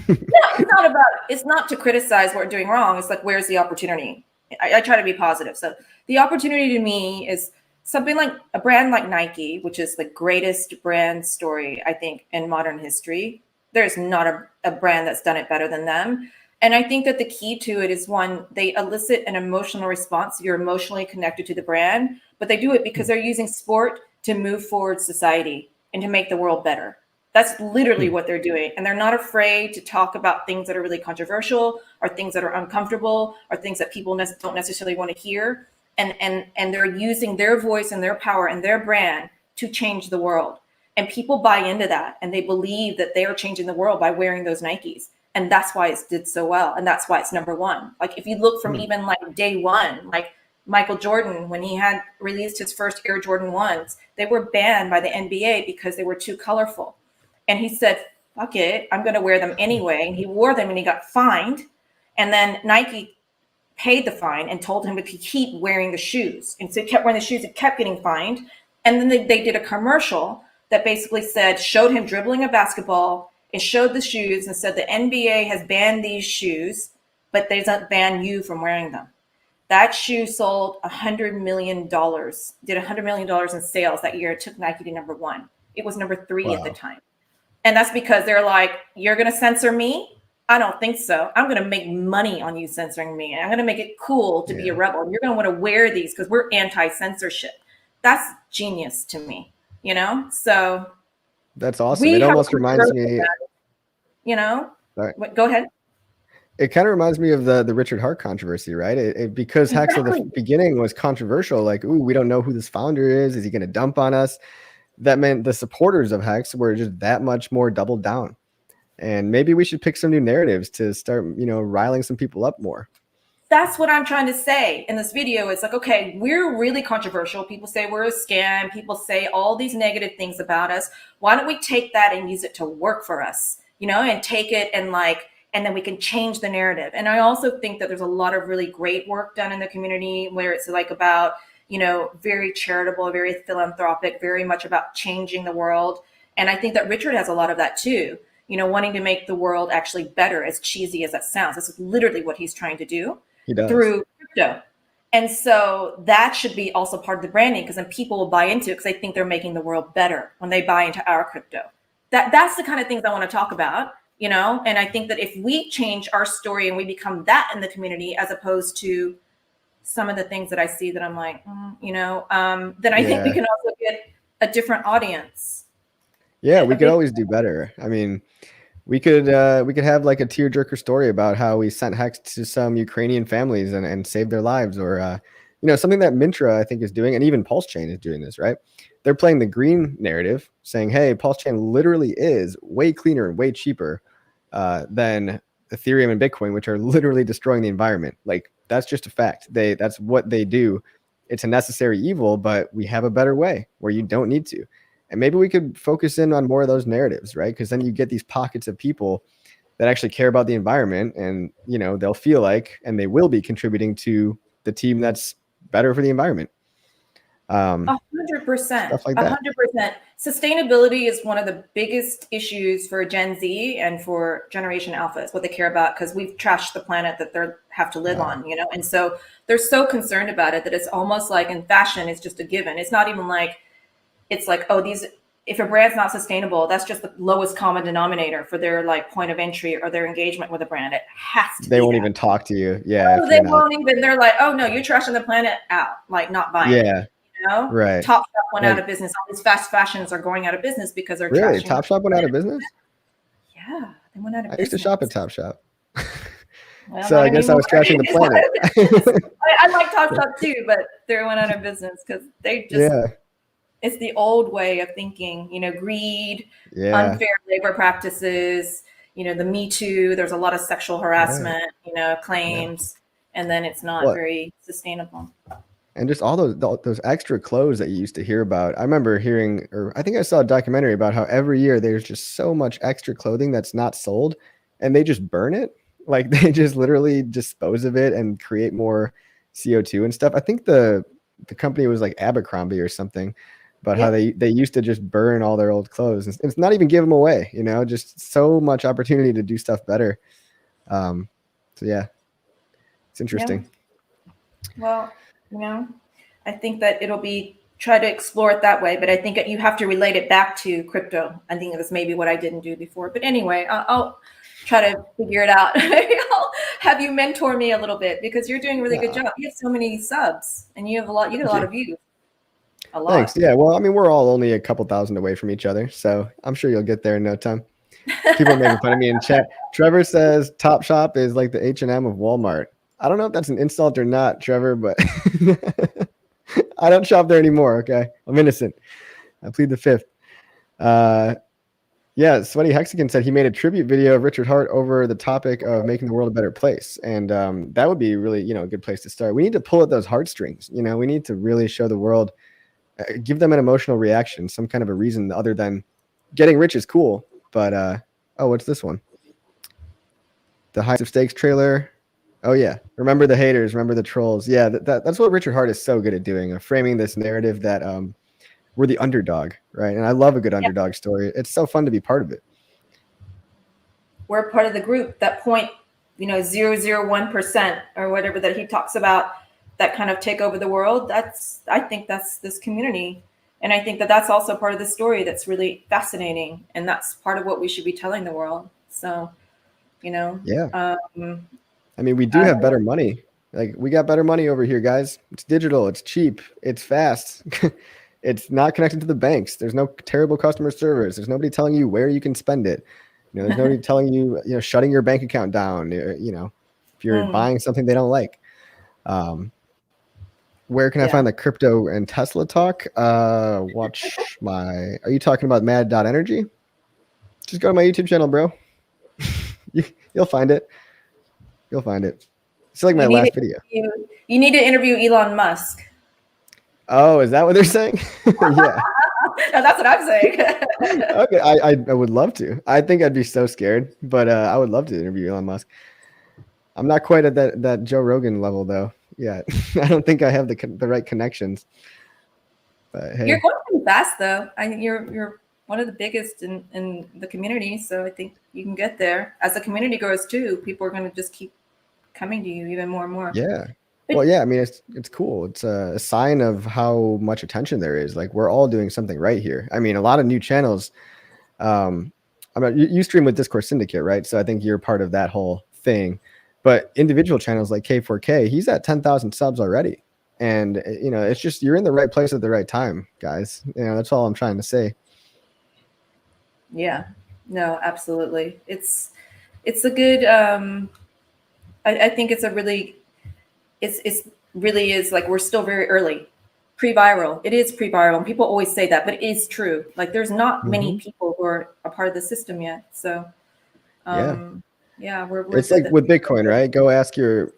Yeah, it's not to criticize what we're doing wrong. It's like, where's the opportunity? I try to be positive. So the opportunity to me is something like a brand like Nike, which is the greatest brand story, I think, in modern history. There's not a brand that's done it better than them. And I think that the key to it is, one, they elicit an emotional response. You're emotionally connected to the brand, but they do it because they're using sport to move forward society and to make the world better. That's literally what they're doing. And they're not afraid to talk about things that are really controversial, or things that are uncomfortable, or things that people don't necessarily want to hear. And they're using their voice and their power and their brand to change the world. And people buy into that, and they believe that they are changing the world by wearing those Nikes. And that's why it's did so well. And that's why it's number one. Like if you look from even like day one, like Michael Jordan, when he had released his first Air Jordan 1s, they were banned by the NBA because they were too colorful. And he said, fuck it, I'm going to wear them anyway. And he wore them and he got fined. And then Nike paid the fine and told him to keep wearing the shoes. And so he kept wearing the shoes and kept getting fined. And then they did a commercial that basically showed him dribbling a basketball and showed the shoes and said the NBA has banned these shoes, but they don't ban you from wearing them. That shoe sold $100 million, did $100 million in sales that year. It took Nike to number one. It was number three at the Wow. time. And that's because they're like, you're going to censor me? I don't think so. I'm going to make money on you censoring me. And I'm going to make it cool to be a Yeah, rebel. And you're going to want to wear these because we're anti-censorship. That's genius to me, So that's awesome. we It have a almost reminds controversial me. brand, Sorry. Go ahead. It kind of reminds me of the Richard Hart controversy, right? Because Hex at the Exactly. beginning was controversial, like, ooh, we don't know who this founder is. Is he going to dump on us? That meant the supporters of Hex were just that much more doubled down. And maybe we should pick some new narratives to start, riling some people up more. That's what I'm trying to say in this video. It's like, okay, we're really controversial. People say we're a scam. People say all these negative things about us. Why don't we take that and use it to work for us, and take it and then we can change the narrative. And I also think that there's a lot of really great work done in the community where it's like about, very charitable, very philanthropic, very much about changing the world. And I think that Richard has a lot of that too, wanting to make the world actually better, as cheesy as that sounds. This is literally what he's trying to do. He does. Through crypto. And so that should be also part of the branding, because then people will buy into it because they think they're making the world better when they buy into our crypto. That's the kind of things I want to talk about, and I think that if we change our story and we become that in the community, as opposed to some of the things that I see that I'm like, then I think we can also get a different audience. Yeah, we could always do better. I mean, we could have like a tearjerker story about how we sent Hex to some Ukrainian families and saved their lives, or something that Mintra I think is doing, and even Pulse Chain is doing this, right? They're playing the green narrative, saying, hey, Pulse Chain literally is way cleaner and way cheaper than Ethereum and Bitcoin, which are literally destroying the environment. Like, that's just a fact. That's what they do. It's a necessary evil, but we have a better way where you don't need to. And maybe we could focus in on more of those narratives, right? Because then you get these pockets of people that actually care about the environment, and they'll feel like, and they will be contributing to the team that's better for the environment. 100%. Stuff like that. 100%. Sustainability is one of the biggest issues for Gen Z and for Generation Alpha. It's what they care about, because we've trashed the planet that they have to live on, and so they're so concerned about it that it's almost like in fashion, it's just a given. It's not even like, it's like, oh, if a brand's not sustainable, that's just the lowest common denominator for their like point of entry or their engagement with a brand. It has to. They won't even talk to you. Yeah. Oh, they won't even. They're like, oh no, you're trashing the planet, out. Like, not buying. Yeah. It, right. Topshop went out of business. All these fast fashions are going out of business because they're really. trashing. Topshop went out of business. Yeah, they went out of business. I used to shop at Topshop. Well, so I guess I was trashing the planet. I like Topshop too, but they went out of business because they just. Yeah. It's the old way of thinking, greed, unfair labor practices, the Me Too. There's a lot of sexual harassment, claims, and then it's not very sustainable. And just all those extra clothes that you used to hear about. I remember hearing, or I think I saw a documentary about how every year there's just so much extra clothing that's not sold, and they just burn it. Like, they just literally dispose of it and create more CO2 and stuff. I think the company was like Abercrombie or something. But how they used to just burn all their old clothes. It's not even give them away, just so much opportunity to do stuff better. So yeah, it's interesting. Yeah. Well, I think that it'll be, try to explore it that way, but I think that you have to relate it back to crypto. I think that's maybe what I didn't do before. But anyway, I'll try to figure it out. I'll have you mentor me a little bit, because you're doing a really good job. You have so many subs and you get a lot of views. Thanks. Yeah. Well, I mean, we're all only a couple thousand away from each other, so I'm sure you'll get there in no time. People are making fun of me in chat. Trevor says Topshop is like the H&M of Walmart. I don't know if that's an insult or not, Trevor, but I don't shop there anymore. Okay. I'm innocent. I plead the fifth. Yeah. Sweaty Hexicans said he made a tribute video of Richard Hart over the topic of making the world a better place. And that would be really, a good place to start. We need to pull at those heartstrings. We need to really show the world, give them an emotional reaction, some kind of a reason other than getting rich is cool. But oh, what's this one? The Heights of Stakes trailer. Oh yeah, remember the haters, remember the trolls. Yeah, that's what Richard Hart is so good at doing, of framing this narrative that we're the underdog, right? And I love a good underdog story. It's so fun to be part of it. We're part of the group, that 0.001% or whatever that he talks about, that kind of take over the world. I think that's this community. And I think that that's also part of the story that's really fascinating. And that's part of what we should be telling the world. So, yeah. I mean, we do have better money. Like, we got better money over here, guys. It's digital. It's cheap. It's fast. It's not connected to the banks. There's no terrible customer service. There's nobody telling you where you can spend it. There's nobody telling you, shutting your bank account down, if you're buying something they don't like. Where can I find the crypto and Tesla talk? Are you talking about mad.energy? Just go to my YouTube channel, bro. You'll find it. It's like my last video. You need to interview Elon Musk. Oh, is that what they're saying? Yeah. No, that's what I'm saying. Okay, I would love to. I think I'd be so scared, but I would love to interview Elon Musk. I'm not quite at that Joe Rogan level though. Yeah, I don't think I have the right connections. But hey, you're going pretty fast though. I think you're one of the biggest in the community, so I think you can get there. As the community grows too, people are going to just keep coming to you even more and more. Yeah. Well, yeah, I mean, it's cool. It's a sign of how much attention there is. Like, we're all doing something right here. I mean, a lot of new channels. You stream with Discourse Syndicate, right? So I think you're part of that whole thing. But individual channels like K4K, he's at 10,000 subs already. And, it's just, you're in the right place at the right time, guys. That's all I'm trying to say. Yeah, no, absolutely. It's a good, I think it's a really, it's really is like, we're still very early, pre-viral. It is pre-viral. And people always say that, but it is true. Like, there's not many people who are a part of the system yet. So, yeah, we're it's like with Bitcoin, right? Go ask your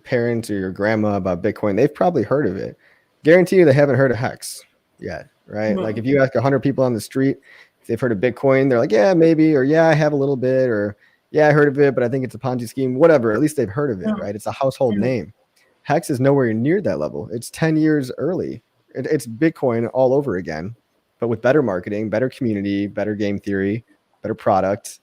parents or your grandma about Bitcoin. They've probably heard of it. Guarantee you they haven't heard of Hex yet, right? Like, if you ask 100 people on the street if they've heard of Bitcoin, they're like, yeah, maybe, or yeah, I have a little bit, or yeah, I heard of it, but I think it's a Ponzi scheme, whatever. At least they've heard of it, right? It's a household name. Hex is nowhere near that level. It's 10 years early. It's Bitcoin all over again, but with better marketing, better community, better game theory, better product.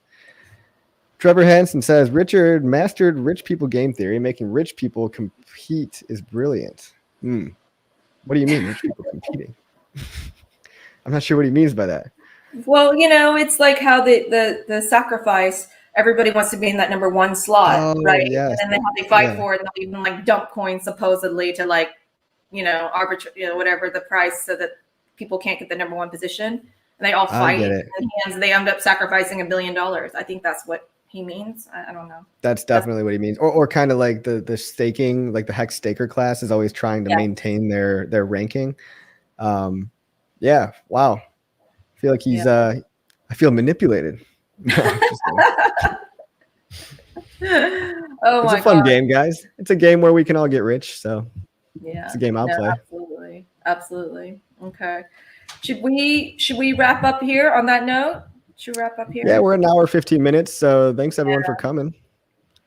Trevor Hansen says, Richard mastered rich people game theory. Making rich people compete is brilliant. What do you mean, rich people competing? I'm not sure what he means by that. Well, it's like how the sacrifice, everybody wants to be in that number one slot, right? Yes. And then how they fight for it, and they'll even like dump coins supposedly to like, arbitrate, whatever the price, so that people can't get the number one position. And they all fight, and they end up sacrificing $1 billion. I think that's what he means. I don't know. That's definitely what he means. Or kind of like the staking, like the Hex staker class is always trying to maintain their ranking. Yeah. Wow. I feel like he's I feel manipulated. It's a fun game, guys. It's a game where we can all get rich. So it's a game I'll play. Absolutely. Okay. Should we wrap up here on that note? Yeah, we're an hour 15 minutes. So thanks everyone for coming.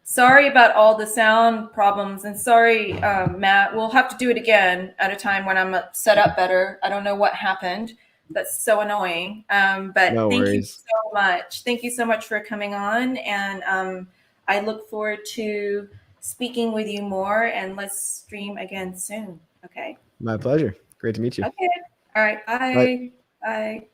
Sorry about all the sound problems, and sorry, Matt. We'll have to do it again at a time when I'm set up better. I don't know what happened. That's so annoying. But thank you so much. Thank you so much for coming on. And I look forward to speaking with you more, and let's stream again soon. Okay. My pleasure. Great to meet you. Okay. All right. Bye. Bye.